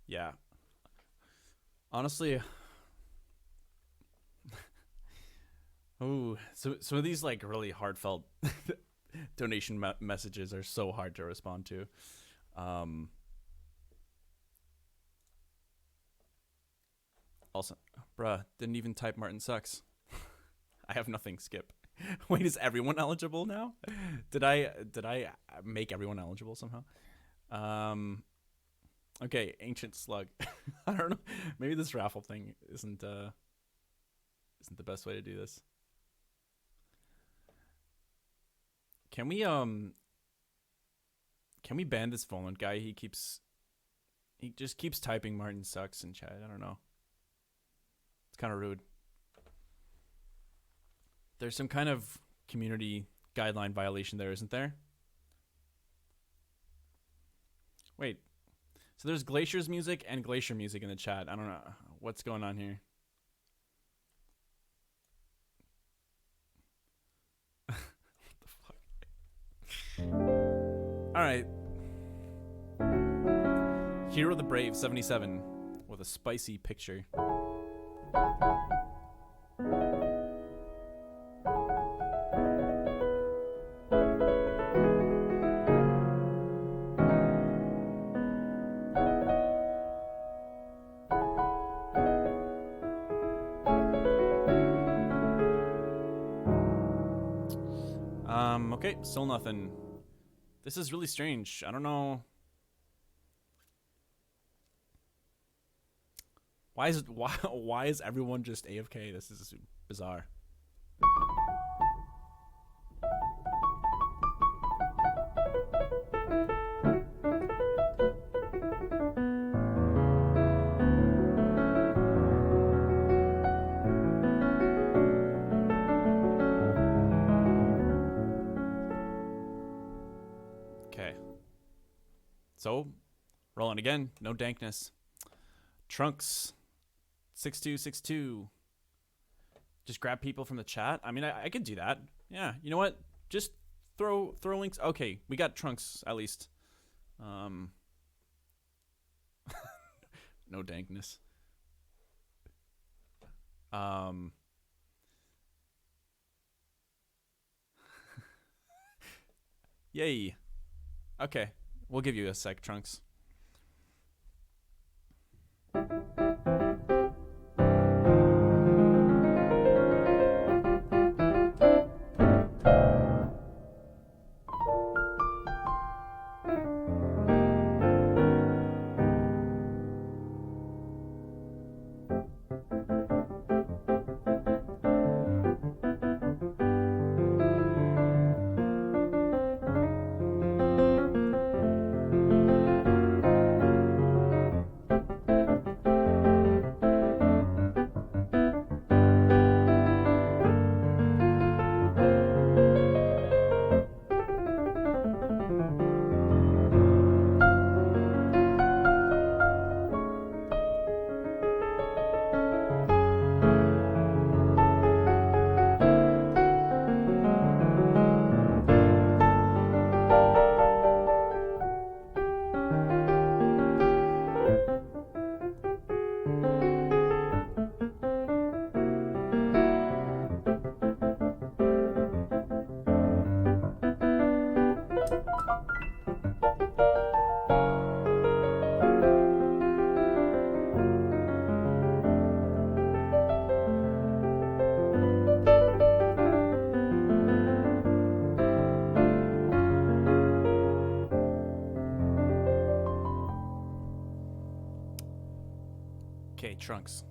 Yeah. Honestly, oh, so some of these like really heartfelt donation messages are so hard to respond to. Also, bruh, didn't even type Martin sucks. I have nothing. Skip. Wait, is everyone eligible now? Did I make everyone eligible somehow? Okay, Ancient Slug. I don't know. Maybe this raffle thing isn't the best way to do this. Can we ban this Volant guy? He just keeps typing Martin sucks in chat. I don't know. It's kind of rude. There's some kind of community guideline violation there, isn't there? Wait. So there's Glacier's music and Glacier music in the chat. I don't know what's going on here. What the fuck? All right. Hero the Brave 77 with a spicy picture. Okay, still nothing. This is really strange. I don't know. Why is everyone just AFK? This is bizarre. Okay. So, rolling again. No dankness. Trunks 6262. Just grab people from the chat. I mean, I could do that. Yeah. You know what? Just throw links. Okay, we got Trunks at least. No dankness. Yay. Okay. We'll give you a sec, Trunks. Okay, Trunks.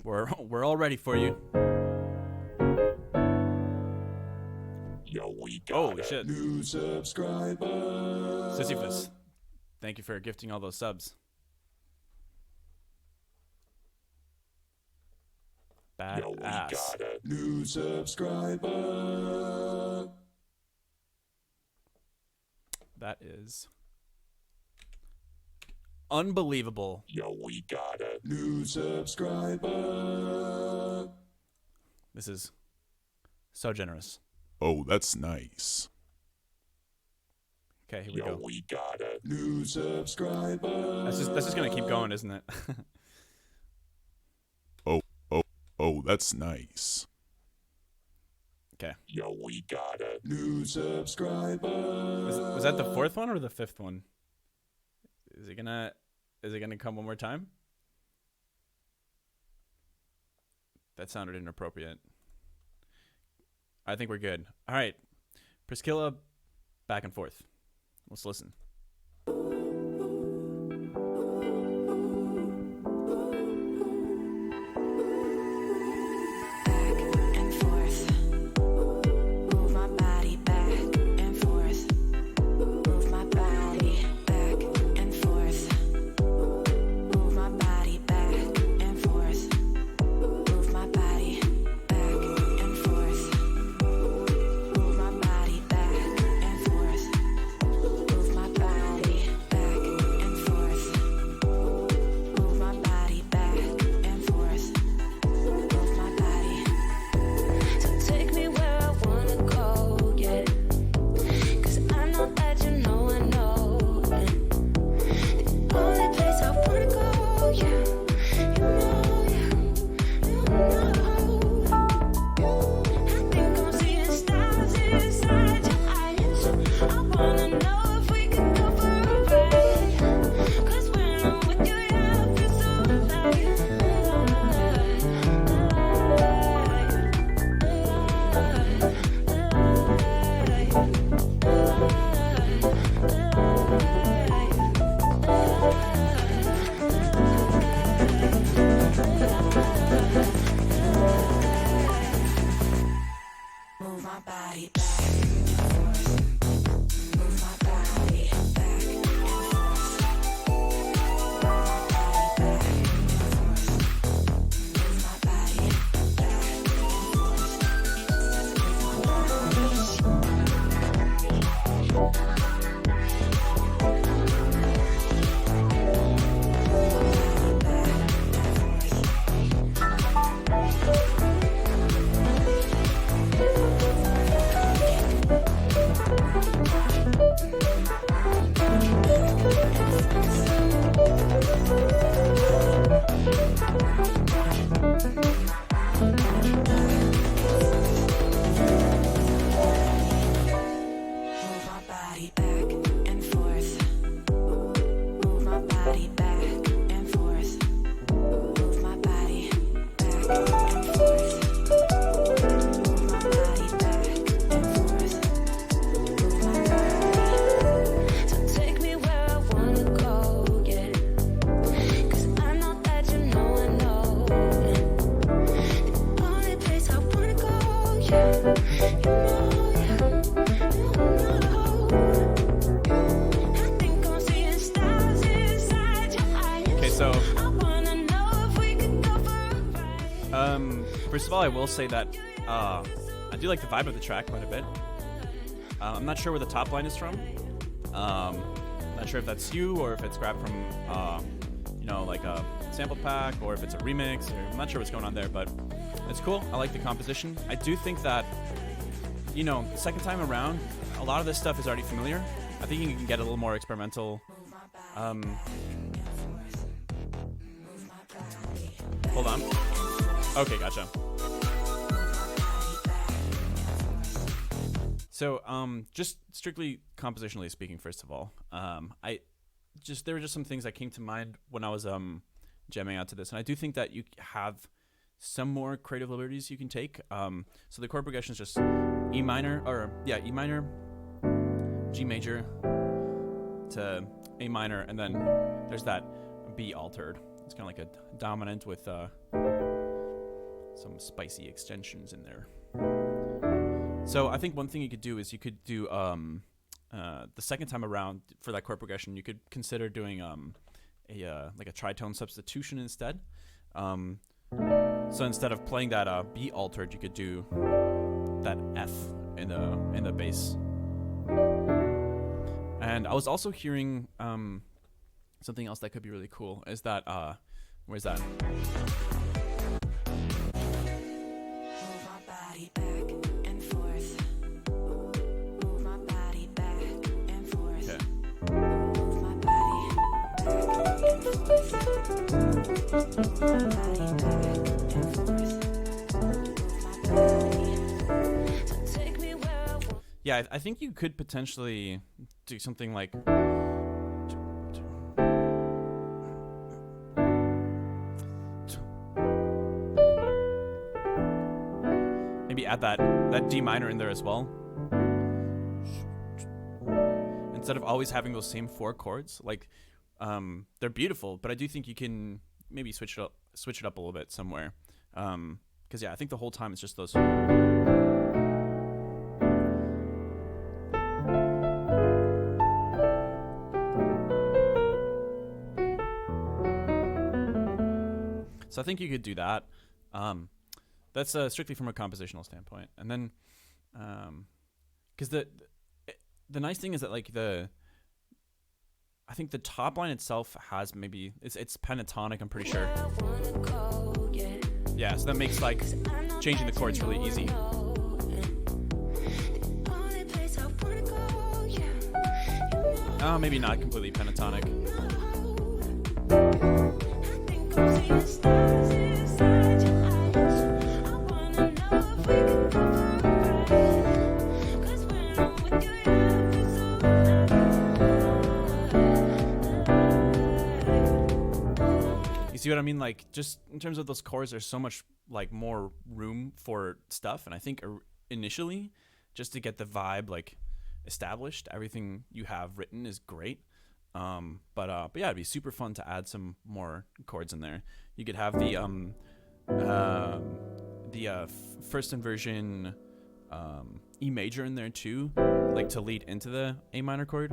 We're all ready for you. Yo, we got Holy shit. new subscriber. Sisyphus, thank you for gifting all those subs. Yo, we Badass. got a new subscriber. That is unbelievable. Yo, we got a new subscriber. This is so generous. Oh, that's nice. Okay, here we Yo, go. we got a new subscriber. That's just gonna keep going, isn't it? Oh, that's nice. Okay. Yo, we got a new subscriber. Was that the fourth one or the fifth one? Is it gonna come one more time? That sounded inappropriate. I think we're good. All right. Priscilla, back and forth. Let's listen. Okay, so first of all, I will say that I do like the vibe of the track quite a bit. I'm not sure where the top line is from. Not sure if that's you or if it's grabbed from you know, like a sample pack, or if it's a remix, or I'm not sure what's going on there, but it's cool. I like the composition. I do think that, you know, the second time around, a lot of this stuff is already familiar. I think you can get a little more experimental. Hold on. Okay, gotcha. So, just strictly compositionally speaking, first of all, there were just some things that came to mind when I was jamming out to this, and I do think that you have some more creative liberties you can take. So the chord progression is just E minor, E minor, G major to A minor, and then there's that B altered. It's kind of like a dominant with some spicy extensions in there. So I think one thing you could do is you could do the second time around for that chord progression, you could consider doing like a tritone substitution instead. So instead of playing that B altered, you could do that F in the bass. And I was also hearing something else that could be really cool. Is that where's that? Yeah, I think you could potentially do something like maybe add that D minor in there as well. Instead of always having those same four chords, like they're beautiful, but I do think you can maybe switch it up a little bit somewhere. Because yeah, I think the whole time it's just those. So I think you could do that. That's strictly from a compositional standpoint, and then because the nice thing is that like I think the top line itself has maybe it's pentatonic, I'm pretty sure. Yeah, so that makes like changing the chords really easy. Maybe not completely pentatonic. See what I mean? Like, just in terms of those chords, there's so much like more room for stuff, and I think initially, just to get the vibe like established, everything you have written is great. But yeah, it'd be super fun to add some more chords in there. You could have the first inversion E major in there too, like to lead into the A minor chord.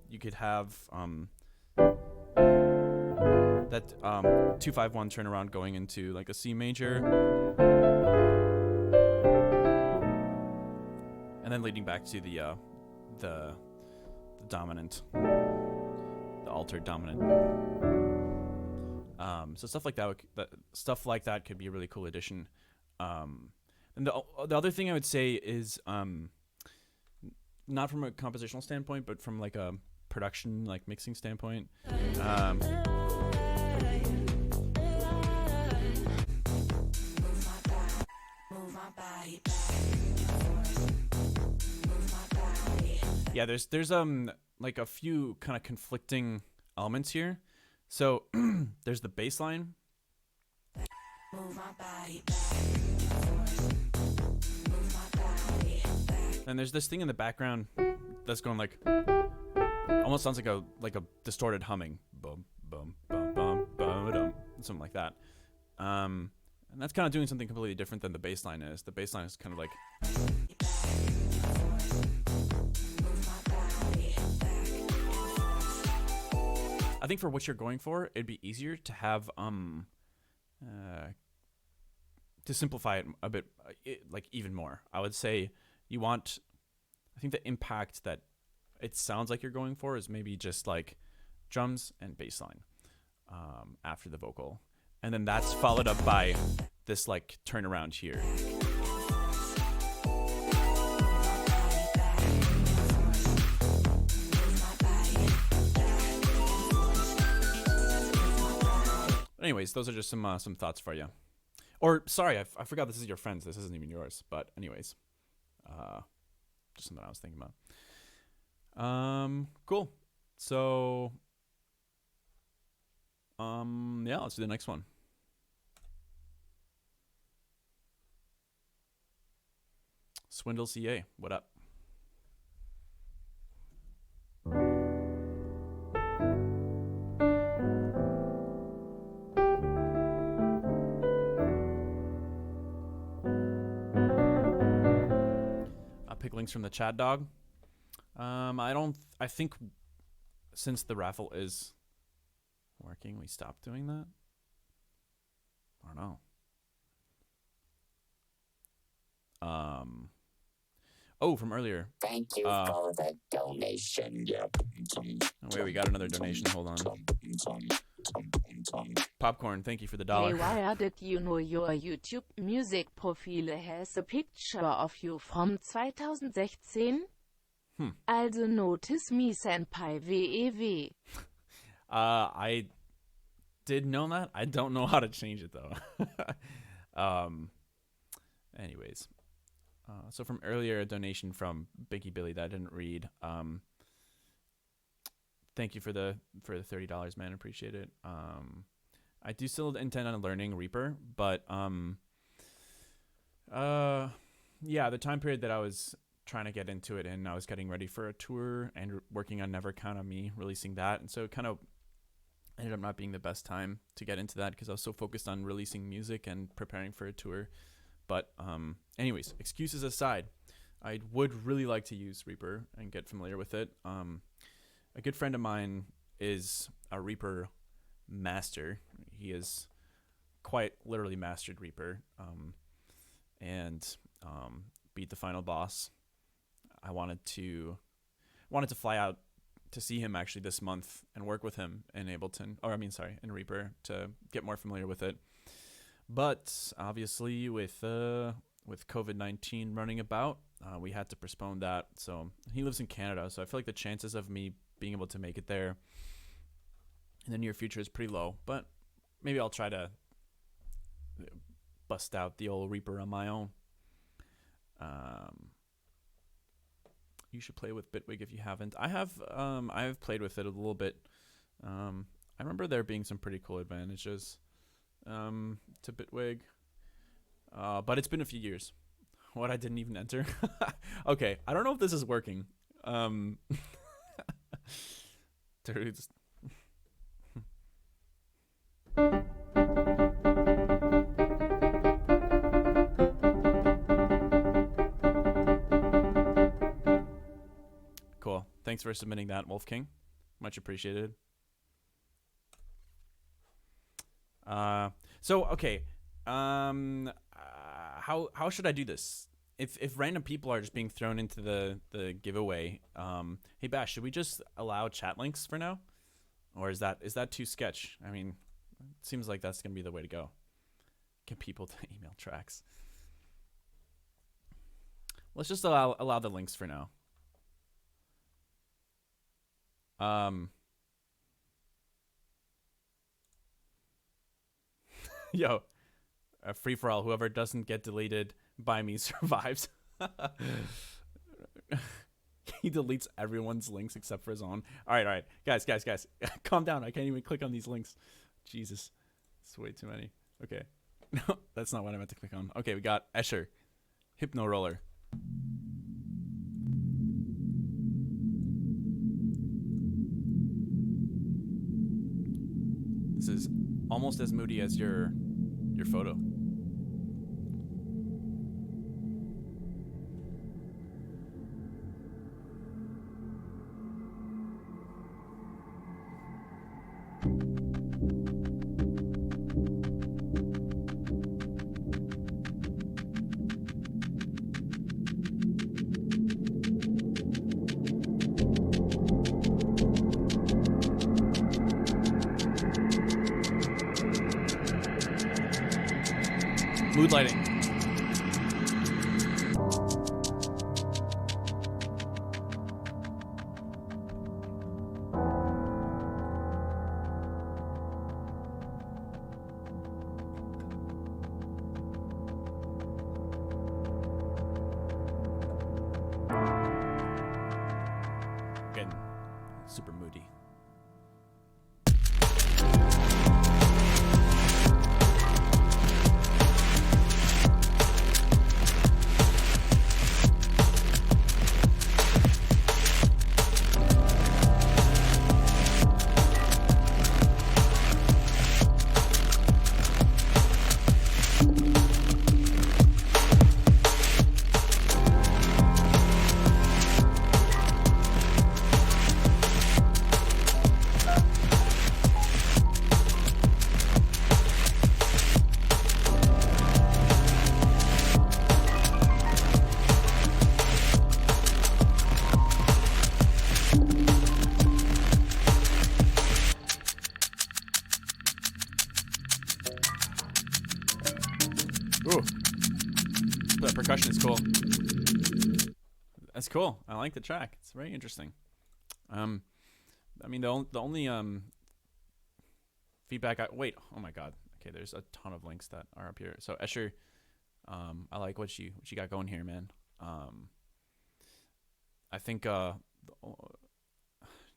You could have that 2-5-1 turnaround going into like a C major, and then leading back to the dominant, the altered dominant. So stuff like that could be a really cool addition. And the other thing I would say is not from a compositional standpoint, but from like a production, like mixing standpoint. Yeah, there's like a few kind of conflicting elements here. So there's the bass line. And there's this thing in the background that's going like, almost sounds like a distorted humming, boom, boom, boom, boom, boom, boom, something like that. And that's kind of doing something completely different than the bass line is. The bass line is kind of like... I think for what you're going for, it'd be easier to have to simplify it a bit, like even more. I would say you want, I think the impact that it sounds like you're going for is maybe just like drums and bass line after the vocal, and then that's followed up by this like turnaround here. Anyways, those are just some thoughts for you. Or sorry, I forgot this is your friend's. This isn't even yours. But anyways, just something I was thinking about. Cool. So, yeah, let's do the next one. Swindle CA, what up? Pick links from the chat, dog. I think since the raffle is working, we stopped doing that. I don't know. Oh, from earlier. Thank you for the donation. Oh, wait, we got another donation. Hold on. Popcorn, thank you for the $1. Haywyre, did you know your YouTube music profile has a picture of you from 2016? Also notice me senpai WEW. I did know that. I don't know how to change it though. Anyways. So from earlier, a donation from Biggie Billy that I didn't read. Thank you for the $30, man. Appreciate it. I do still intend on learning Reaper, but yeah, the time period that I was trying to get into it and I was getting ready for a tour and working on Never Count on Me, releasing that, and so it kind of ended up not being the best time to get into that because I was so focused on releasing music and preparing for a tour. But anyways, excuses aside, I would really like to use Reaper and get familiar with it. A good friend of mine is a Reaper master. He is quite literally mastered Reaper and beat the final boss. I wanted to fly out to see him actually this month and work with him in Ableton, in Reaper to get more familiar with it. But obviously with COVID-19 running about, we had to postpone that. So he lives in Canada, so I feel like the chances of me being able to make it there in the near future is pretty low. But maybe I'll try to bust out the old Reaper on my own. You should play with Bitwig if you haven't. I have played with it a little bit. I remember there being some pretty cool advantages to Bitwig, but it's been a few years. What, I didn't even enter? Okay, I don't know if this is working. Dudes. Cool. Thanks for submitting that, Wolf King. Much appreciated. So okay, how should I do this? If random people are just being thrown into the giveaway, hey Bash, should we just allow chat links for now, or is that too sketch? I mean, it seems like that's gonna be the way to go. Get people to email tracks. Let's just allow the links for now. Yo, a free for all. Whoever doesn't get deleted by me survives. He deletes everyone's links except for his own. All right, guys, calm down. I can't even click on these links. Jesus, it's way too many. Okay, no, that's not what I meant to click on. Okay, we got Escher, Hypno Roller. This is almost as moody as your photo. Mood lighting. Getting super moody. Ooh. The percussion is cool. That's cool. I like the track. It's very interesting. I mean, the only feedback wait, oh my god. Okay, there's a ton of links that are up here. So Escher, I like what you got going here, man. I think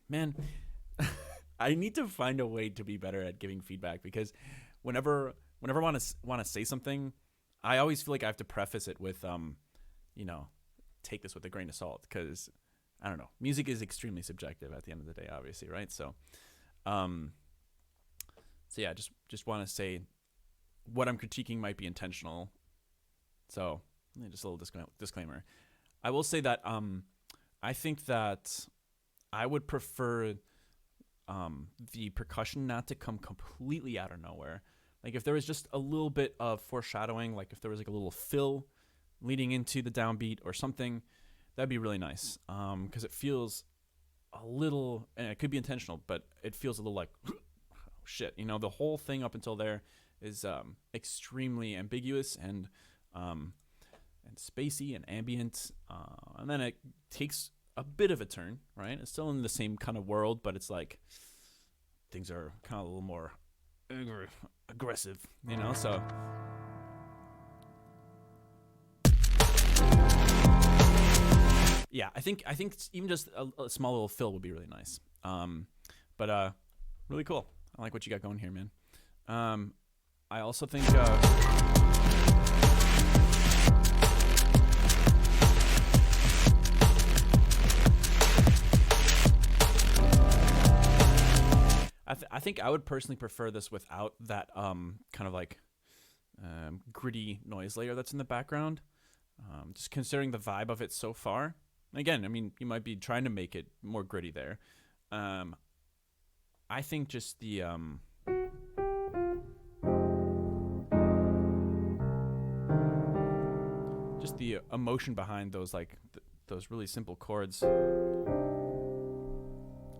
man, I need to find a way to be better at giving feedback, because whenever I want to say something, I always feel like I have to preface it with you know, take this with a grain of salt, because I don't know, music is extremely subjective at the end of the day, obviously, right? So yeah, just want to say what I'm critiquing might be intentional. So just a little disclaimer. I will say that I think that I would prefer the percussion not to come completely out of nowhere. Like if there was just a little bit of foreshadowing, like if there was like a little fill leading into the downbeat or something, that'd be really nice. Because it feels a little, and it could be intentional, but it feels a little like, oh, shit. You know, the whole thing up until there is extremely ambiguous and spacey and ambient, and then it takes a bit of a turn, right? It's still in the same kind of world, but it's like things are kind of a little more aggressive, you know? So yeah, I think even just a small little fill would be really nice. But really cool. I like what you got going here, man. I also think I think I would personally prefer this without that kind of like gritty noise layer that's in the background. Just considering the vibe of it so far. Again, I mean, you might be trying to make it more gritty there. I think just the emotion behind those like those really simple chords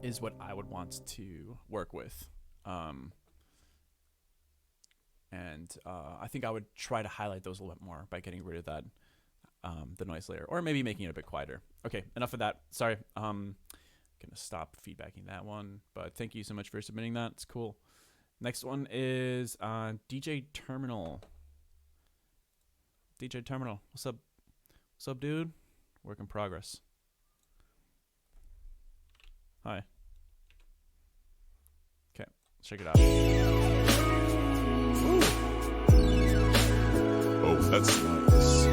is what I would want to work with. And I think I would try to highlight those a little bit more by getting rid of that, the noise layer, or maybe making it a bit quieter. Okay, enough of that. Sorry. Gonna stop feedbacking that one, but thank you so much for submitting that. It's cool. Next one is DJ Terminal. DJ Terminal, what's up? What's up, dude? Work in progress. Hi. Okay, let's check it out. Ooh. Oh, that's nice.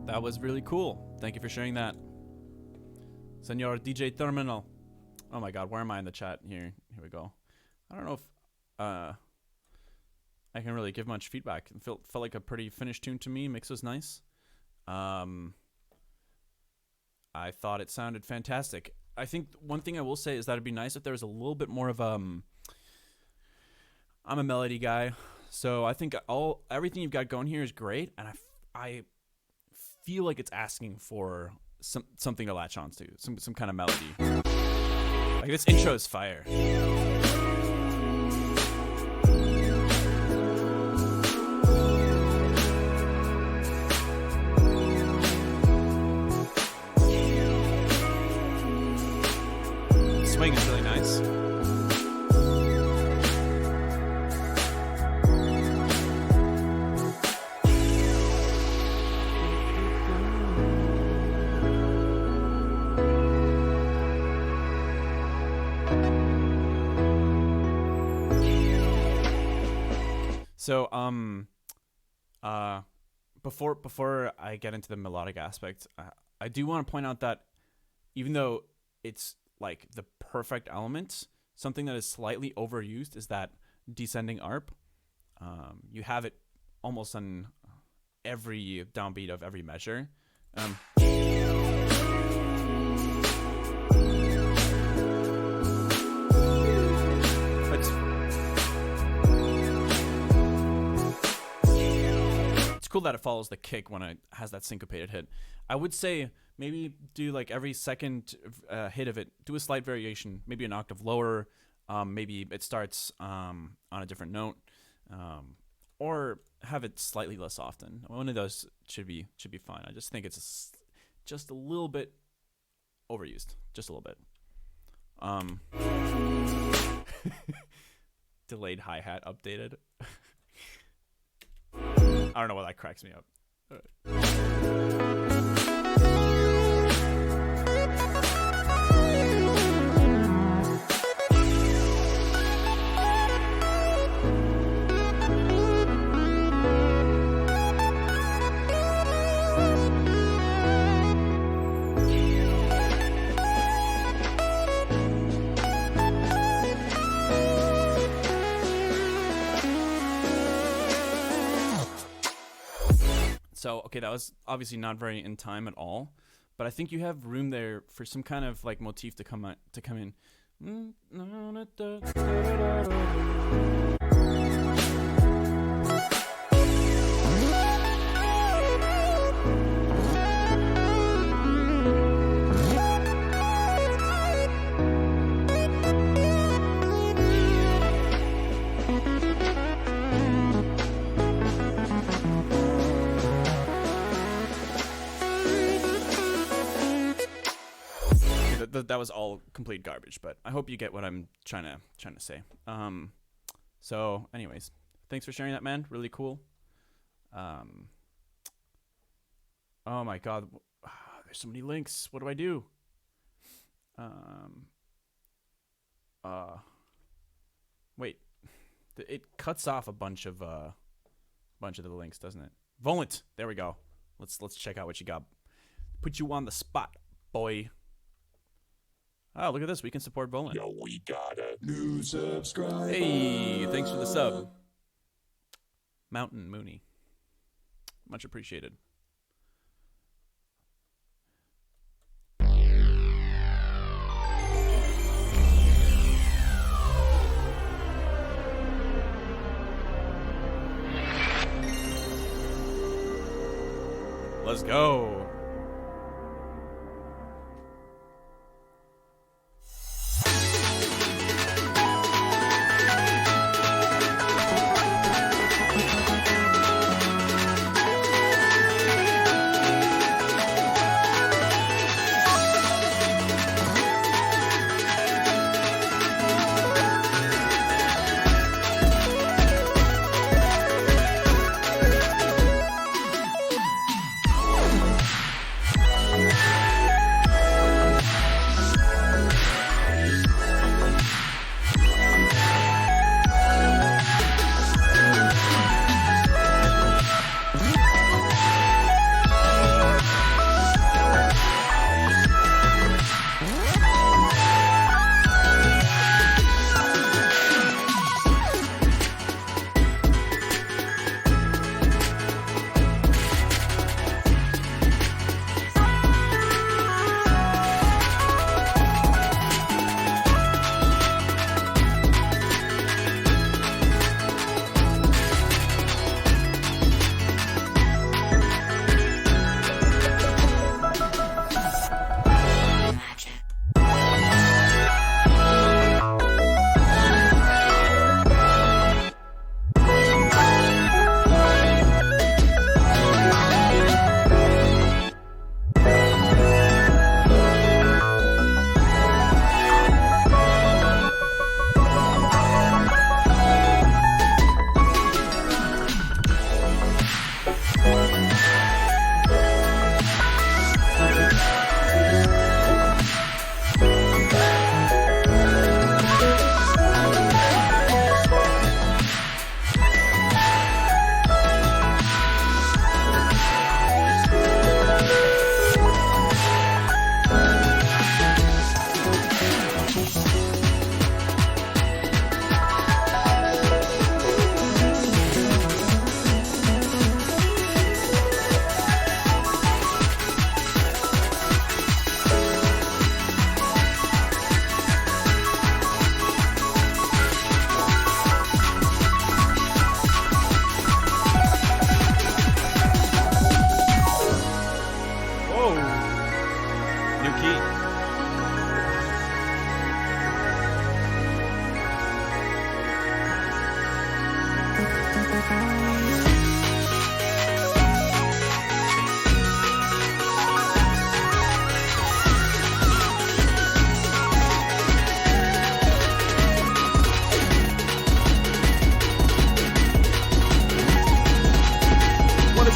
That was really cool. Thank you for sharing that. Senor DJ Terminal. Oh my god, where am I in the chat? Here we go. I don't know if I can really give much feedback. It felt like a pretty finished tune to me. Mix was nice. I thought it sounded fantastic. I think one thing I will say is that it'd be nice if there was a little bit more of I'm a melody guy, so I think everything you've got going here is great, and I feel like it's asking for something to latch onto, some kind of melody. Like this intro is fire. Swing is really nice. So, before I get into the melodic aspect, I do want to point out that even though it's like the perfect element, something that is slightly overused is that descending arp. You have it almost on every downbeat of every measure. It's cool that it follows the kick when it has that syncopated hit. I would say maybe do like every second hit of it, do a slight variation, maybe an octave lower, maybe it starts on a different note, or have it slightly less often. One of those should be fine. I just think it's just a little bit overused, just a little bit. Delayed hi-hat updated. I don't know why that cracks me up. So, okay, that was obviously not very in time at all, but I think you have room there for some kind of like motif to come in. That was all complete garbage, but I hope you get what I'm trying to say. So anyways, thanks for sharing that, man. Really cool. Oh my god, there's so many links. What do I do? Wait, it cuts off a bunch of the links, doesn't it? Volant, there we go. Let's check out what you got. Put you on the spot, boy. Oh, look at this. We can support Volant. Yo, we got a new subscriber. Hey, thanks for the sub. Mountain Mooney. Much appreciated. Let's go.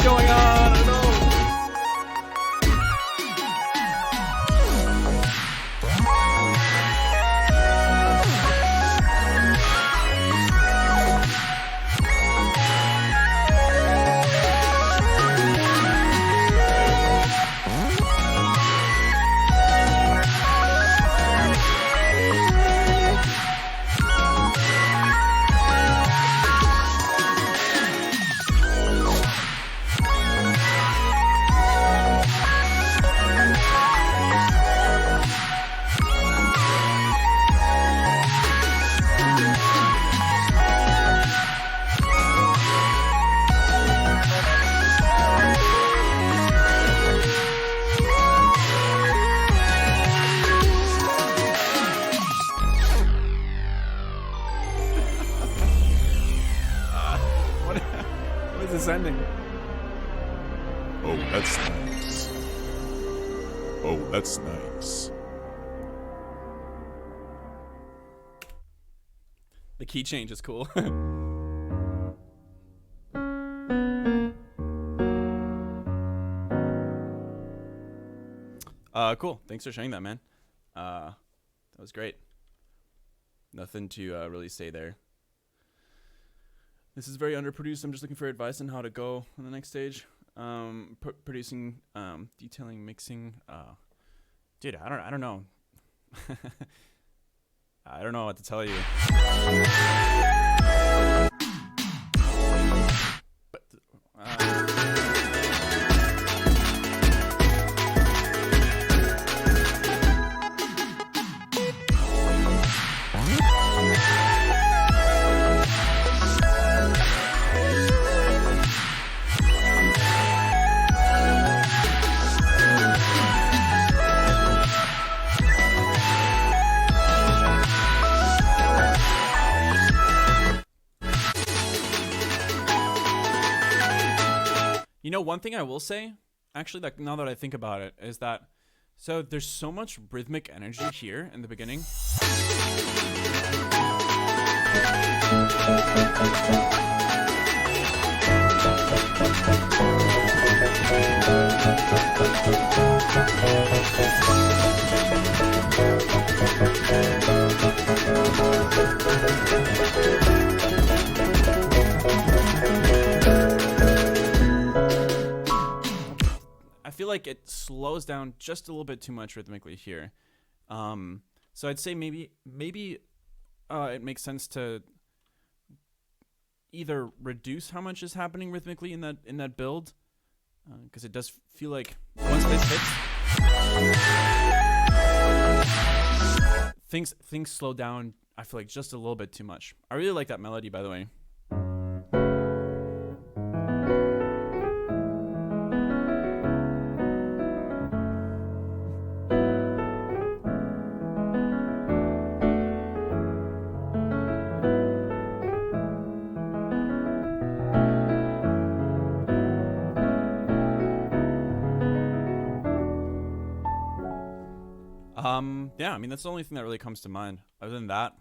going on? I don't know. What is this ending? Oh, that's nice. Oh, that's nice. The key change is cool. Cool. Thanks for sharing that, man. That was great. Nothing to really say there. This is very underproduced. I'm just looking for advice on how to go on the next stage. Producing, detailing, mixing. Dude, I don't know. I don't know what to tell you. But know, one thing I will say, actually, that now that I think about it, is that so there's so much rhythmic energy here in the beginning. I feel like it slows down just a little bit too much rhythmically here. So I'd say maybe it makes sense to either reduce how much is happening rhythmically in that build, because it does feel like once this hits, things slow down. I feel like just a little bit too much. I really like that melody, by the way. Yeah, I mean, that's the only thing that really comes to mind. Other than that,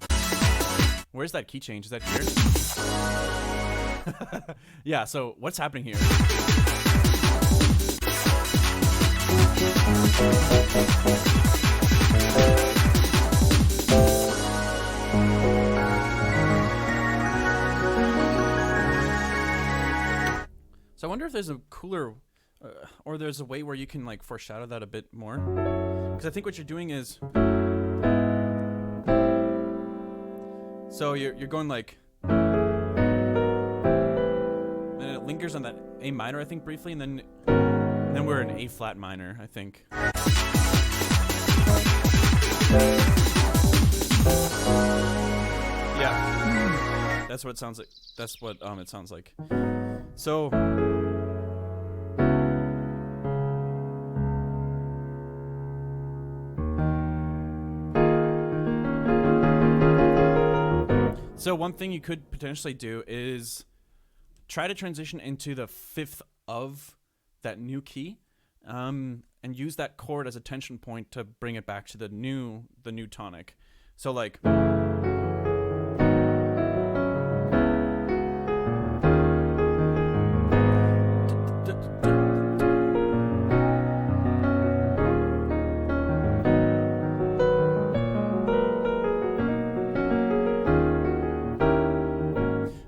where's that key change? Is that here? Yeah, so what's happening here? So I wonder if there's a cooler, or there's a way where you can like foreshadow that a bit more. Because I think what you're doing is, so you're going like, and it lingers on that A minor, I think, briefly, and then we're in A flat minor, I think. Yeah, that's what it sounds like. That's what it sounds like. So. So one thing you could potentially do is try to transition into the fifth of that new key, and use that chord as a tension point to bring it back to the new tonic. So like,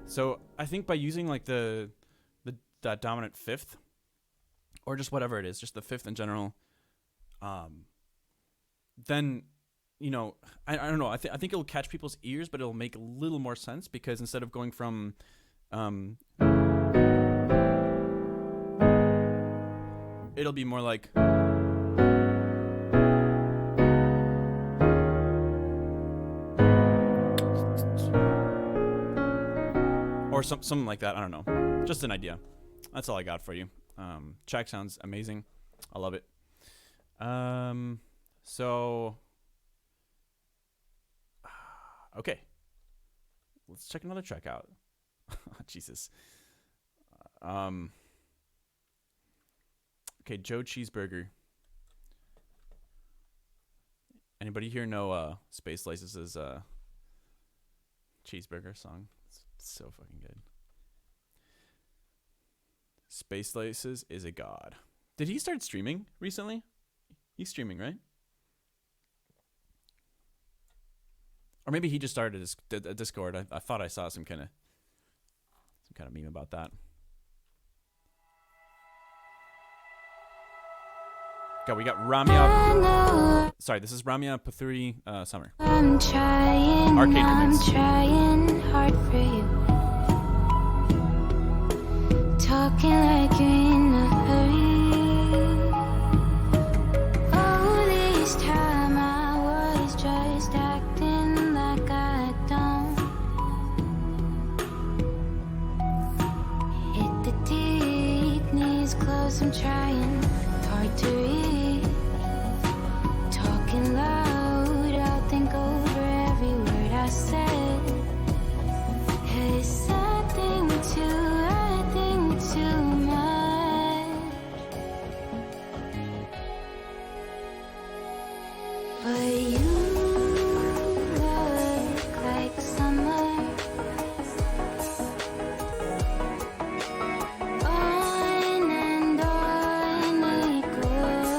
so I think by using like that dominant fifth, or just whatever it is, just the fifth in general, then, you know, I don't know. I think it'll catch people's ears, but it'll make a little more sense, because instead of going from, it'll be more like, or something like that. I don't know. Just an idea. That's all I got for you. Track sounds amazing. I love it. So, okay. Let's check another track out. Jesus. Okay, Joe Cheeseburger. Anybody here know Space Laces' Cheeseburger song? It's so fucking good. Space Laces is a god. Did he start streaming recently? He's streaming, right? Or maybe he just started a Discord. I thought I saw some kind of meme about that. We got Ramya. Sorry, this is Ramya Pathuri Summer. I'm trying, Arcade I'm remix. trying hard for you. Talking like you're in a hurry. Oh, this time I was just acting like I don't. Hit the deep, knees close, I'm trying hard to read. Talking loud, I'll think over every word I said. 'Cause I think too much. But you look like summer on and on it goes.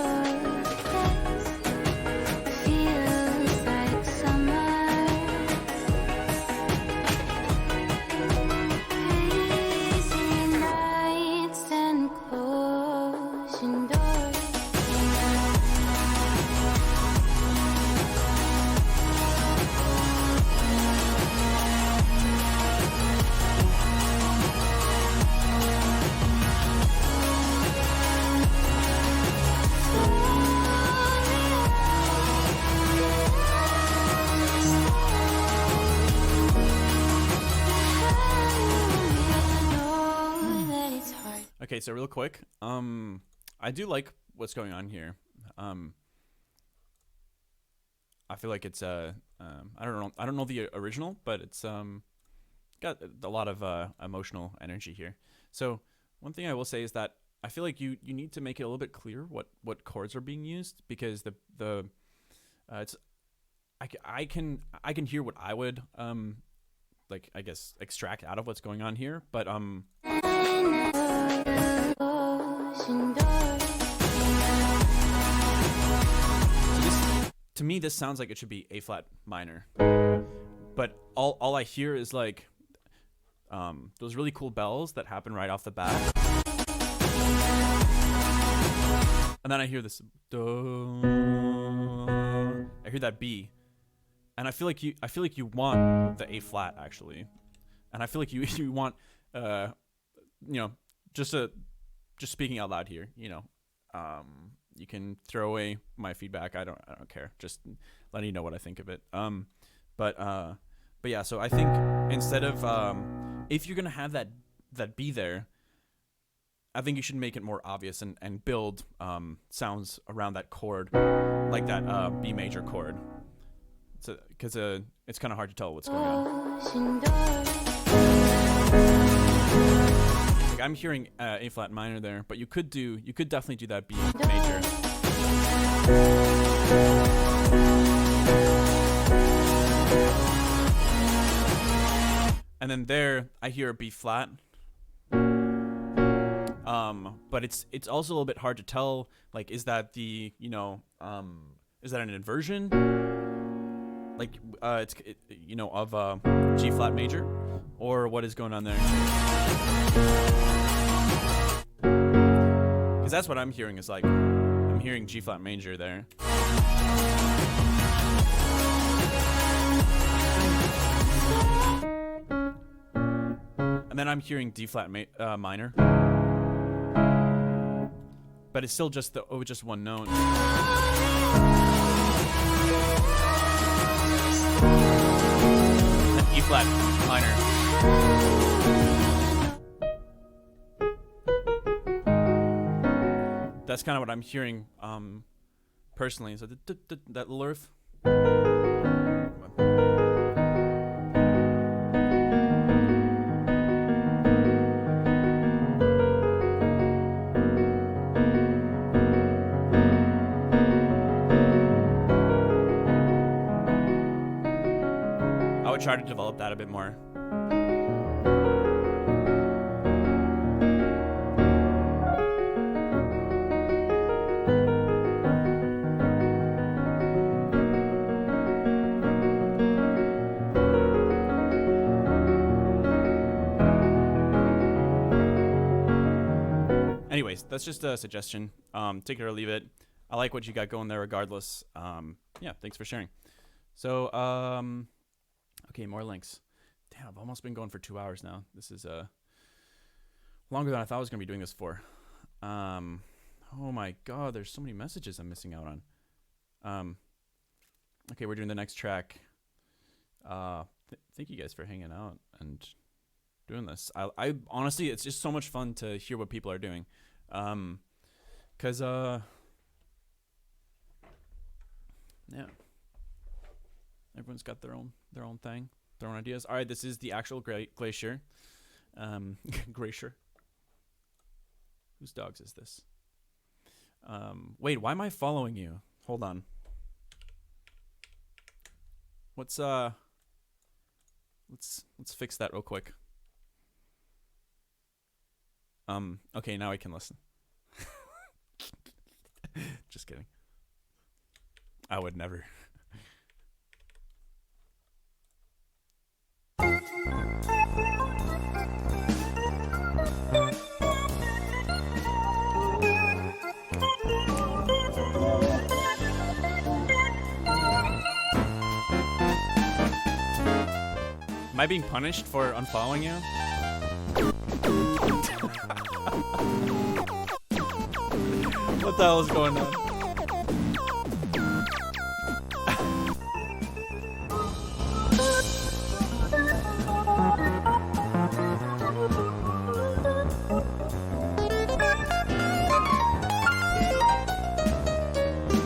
Feels like summer. Crazy nights and closing doors. Okay, so real quick, I do like what's going on here. I feel like it's I don't know the original, but it's got a lot of emotional energy here. So one thing I will say is that I feel like you need to make it a little bit clear what chords are being used, because it's I can hear what I would like, I guess, extract out of what's going on here, but to me, this sounds like it should be A flat minor, but all I hear is like those really cool bells that happen right off the bat, and then I hear this. I hear that B, and I feel like you want the A flat actually, and I feel like you want just speaking out loud here, you can throw away my feedback. I don't care. Just letting you know what I think of it. But yeah. So I think instead of if you're gonna have that B there, I think you should make it more obvious and build sounds around that chord, like that B major chord. So because it's kind of hard to tell what's going on. Like I'm hearing A flat minor there, but you could definitely do that B major. And then there I hear a B flat. But it's also a little bit hard to tell, like, is that the is that an inversion? Like of G flat major, or what is going on there? Because that's what I'm hearing, is like I'm hearing G flat major there. And then I'm hearing D flat minor, but it's still just just one note. E flat minor. That's kind of what I'm hearing personally. So that little earth. I would try to develop that a bit more. Anyways, that's just a suggestion. Take it or leave it. I like what you got going there regardless. Yeah, thanks for sharing. So, okay, more links. Damn, I've almost been going for 2 hours now. This is longer than I thought I was going to be doing this for. Oh my god, there's so many messages I'm missing out on. Okay, we're doing the next track. Thank you guys for hanging out and doing this. I honestly, it's just so much fun to hear what people are doing. 'Cause yeah, everyone's got their own thing, their own ideas. All right, this is the actual glacier. Glacier. Whose dogs is this? Wait, why am I following you? Hold on. Let's fix that real quick. Okay, now I can listen. Just kidding. I would never. Am I being punished for unfollowing you? What the hell is going on?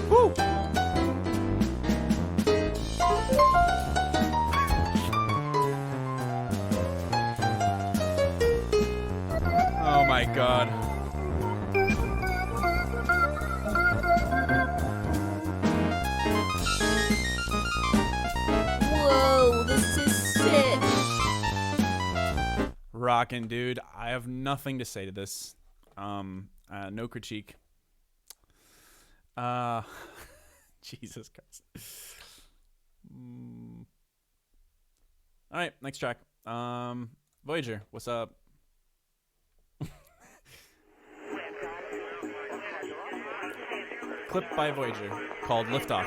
Woo! Oh my god. Whoa, this is sick. Rockin', dude. I have nothing to say to this. No critique. Jesus Christ. All right, next track. Voyager, what's up? Clip by Voyager called Liftoff.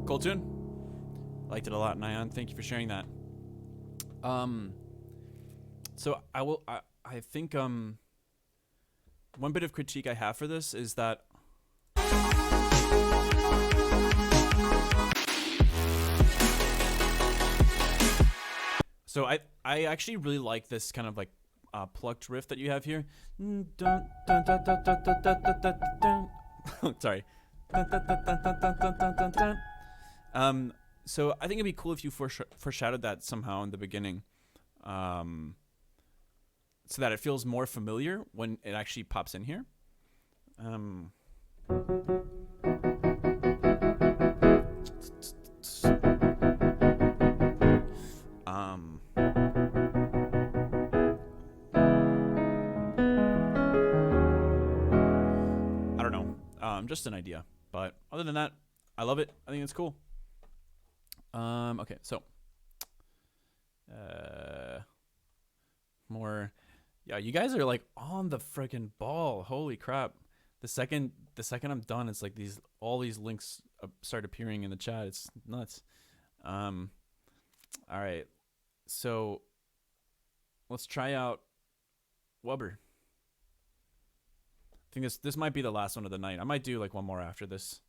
Cool tune. Liked it a lot, Nyan. Thank you for sharing that. So I think one bit of critique I have for this is that so I actually really like this kind of like plucked riff that you have here. Sorry. So I think it'd be cool if you foreshadowed that somehow in the beginning, so that it feels more familiar when it actually pops in here. I don't know. Just an idea, but other than that, I love it. I think it's cool. Okay, so more. Yeah, you guys are like on the friggin' ball. Holy crap! The second I'm done, it's like all these links start appearing in the chat. It's nuts. All right, so let's try out Wubber. I think this might be the last one of the night. I might do like one more after this.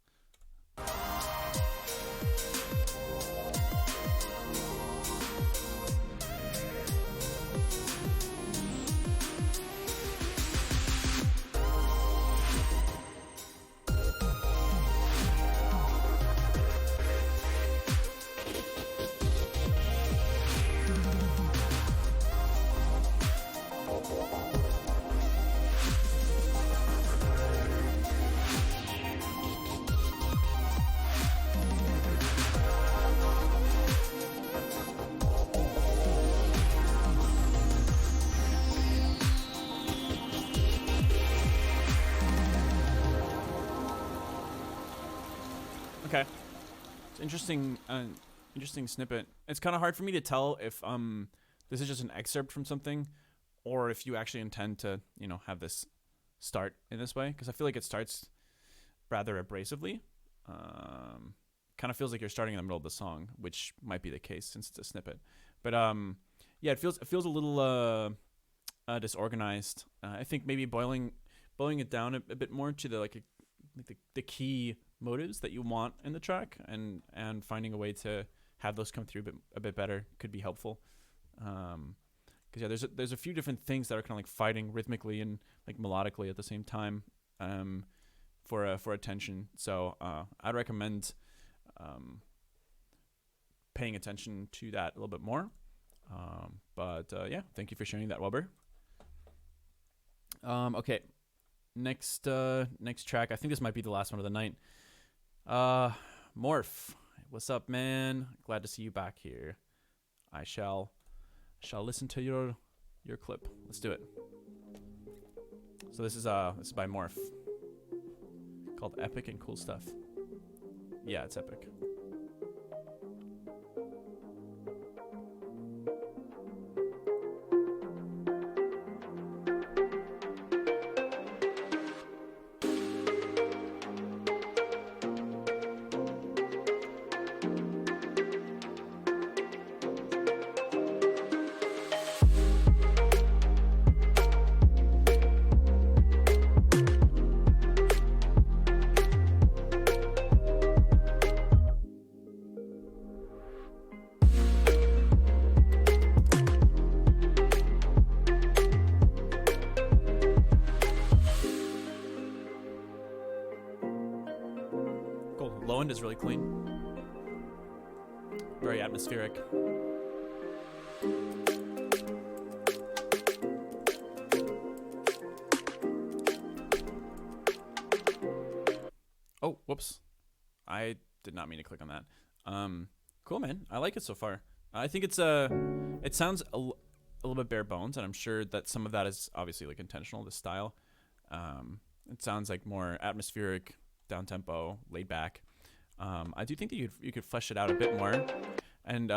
Okay, it's interesting. Interesting snippet. It's kind of hard for me to tell if this is just an excerpt from something, or if you actually intend to have this start in this way, because I feel like it starts rather abrasively. Kind of feels like you're starting in the middle of the song, which might be the case since it's a snippet. But yeah, it feels a little disorganized. I think maybe boiling it down a bit more to the key motives that you want in the track, and finding a way to have those come through a bit better could be helpful. Because yeah, there's a few different things that are kind of like fighting rhythmically and like melodically at the same time for attention. So I'd recommend paying attention to that a little bit more. But yeah, thank you for sharing that, Wubber. Okay, next track. I think this might be the last one of the night. Morph, what's up, man? Glad to see you back here. I shall listen to your clip. Let's do it. So this is by Morph, called Epic and Cool Stuff. Yeah, it's epic. Low end is really clean. Very atmospheric. Oh, whoops. I did not mean to click on that. Cool, man. I like it so far. I think it sounds a little bit bare bones, and I'm sure that some of that is obviously like intentional, the style. It sounds like more atmospheric, down tempo, laid back. I do think that you could flesh it out a bit more, and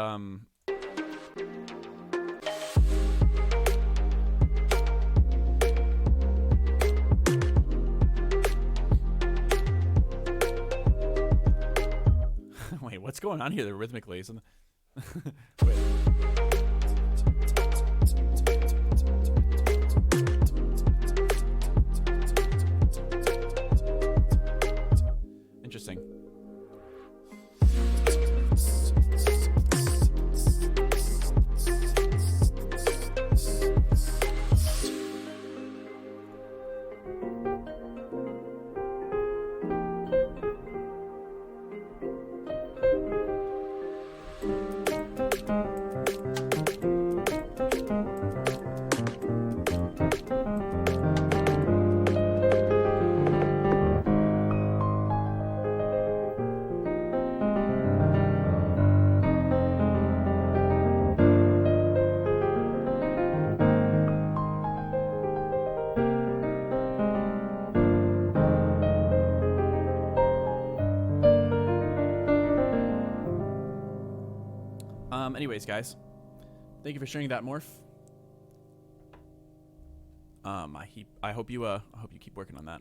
wait, what's going on here rhythmically? Wait. Anyways, guys, thank you for sharing that, Morph. I hope you keep working on that.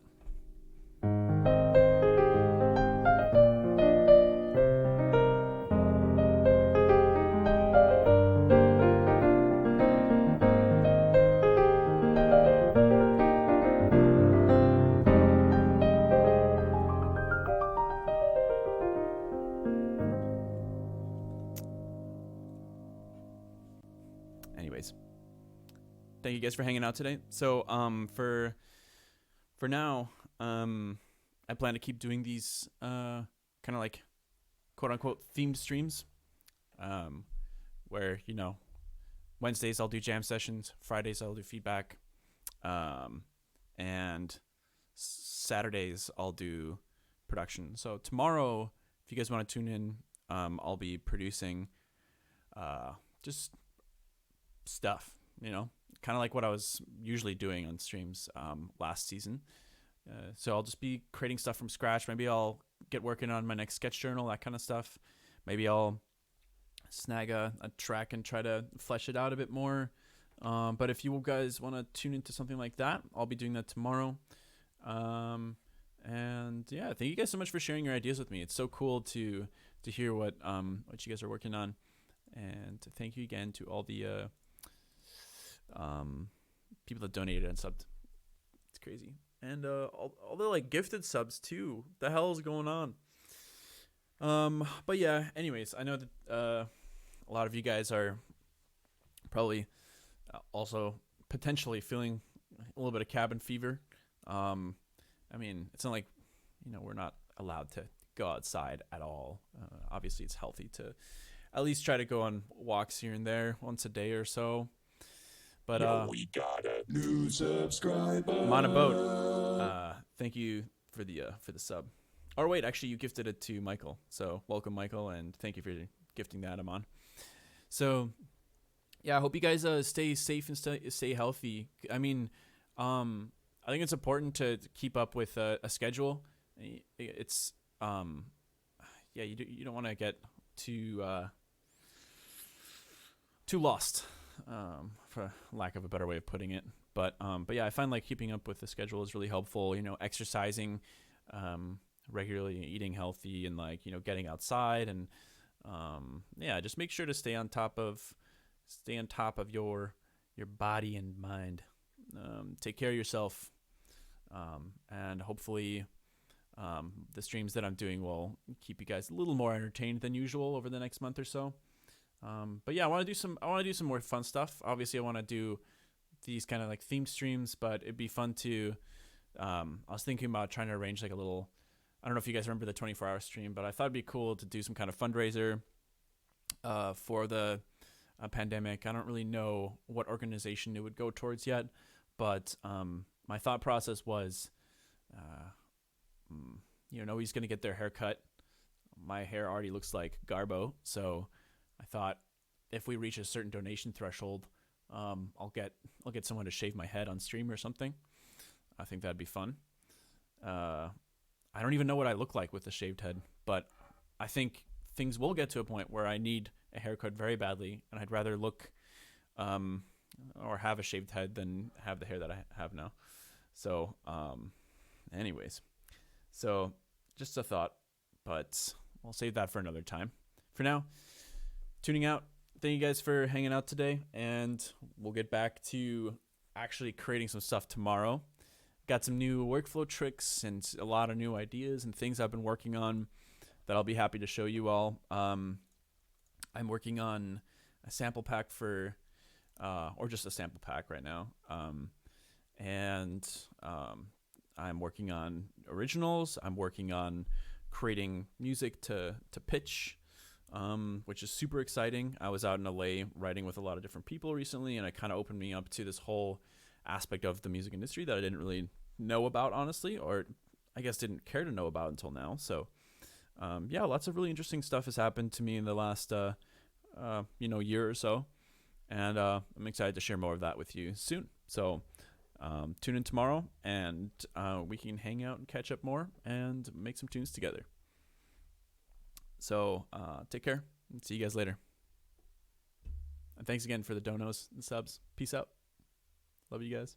Anyways, thank you guys for hanging out today. So for now, I plan to keep doing these kind of like quote unquote themed streams, where, you know, Wednesdays I'll do jam sessions, Fridays I'll do feedback, and Saturdays I'll do production. So tomorrow, if you guys want to tune in, I'll be producing just stuff, you know, kind of like what I was usually doing on streams last season. So I'll just be creating stuff from scratch. Maybe I'll get working on my next sketch journal, that kind of stuff. Maybe I'll snag a track and try to flesh it out a bit more. But if you guys want to tune into something like that, I'll be doing that tomorrow. And yeah, thank you guys so much for sharing your ideas with me. It's so cool to hear what you guys are working on. And thank you again to all the people that donated and subbed. It's crazy. And all the like gifted subs too. The hell is going on? But yeah, anyways, I know that a lot of you guys are probably also potentially feeling a little bit of cabin fever. I mean, it's not like, you know, we're not allowed to go outside at all. Obviously, it's healthy to at least try to go on walks here and there once a day or so. But we got a new subscriber. I'm on a boat. Thank you for the sub. Or wait, actually, you gifted it to Michael. So welcome, Michael, and thank you for gifting that, Amon. So yeah, I hope you guys stay safe and stay healthy. I mean, I think it's important to keep up with a schedule. It's yeah, you don't want to get too lost, for lack of a better way of putting it. But yeah, I find like keeping up with the schedule is really helpful. You know, exercising regularly, eating healthy, and like, you know, getting outside, and yeah, just make sure to stay on top of your body and mind. Take care of yourself, and hopefully the streams that I'm doing will keep you guys a little more entertained than usual over the next month or so. But yeah, I want to do some more fun stuff. Obviously, I want to do these kind of like themed streams, but it'd be fun to. I was thinking about trying to arrange like a little. I don't know if you guys remember the 24-hour stream, but I thought it'd be cool to do some kind of fundraiser for the pandemic. I don't really know what organization it would go towards yet, but my thought process was, you know, he's gonna get their hair cut. My hair already looks like Garbo, so I thought if we reach a certain donation threshold, I'll get someone to shave my head on stream or something. I think that'd be fun. I don't even know what I look like with a shaved head, but I think things will get to a point where I need a haircut very badly, and I'd rather look or have a shaved head than have the hair that I have now. So anyways, so just a thought, but I'll save that for another time. For now, tuning out. Thank you guys for hanging out today, and we'll get back to actually creating some stuff tomorrow. Got some new workflow tricks and a lot of new ideas and things I've been working on that I'll be happy to show you all. I'm working on a sample pack for, or just a sample pack right now. And I'm working on originals. I'm working on creating music to pitch. which is super exciting. I was out in LA writing with a lot of different people recently, and it kind of opened me up to this whole aspect of the music industry that I didn't really know about, honestly, or I guess didn't care to know about until now. So yeah, lots of really interesting stuff has happened to me in the last year or so, and I'm excited to share more of that with you soon. So tune in tomorrow, and we can hang out and catch up more and make some tunes together. So take care and see you guys later. And thanks again for the donos and subs. Peace out. Love you guys.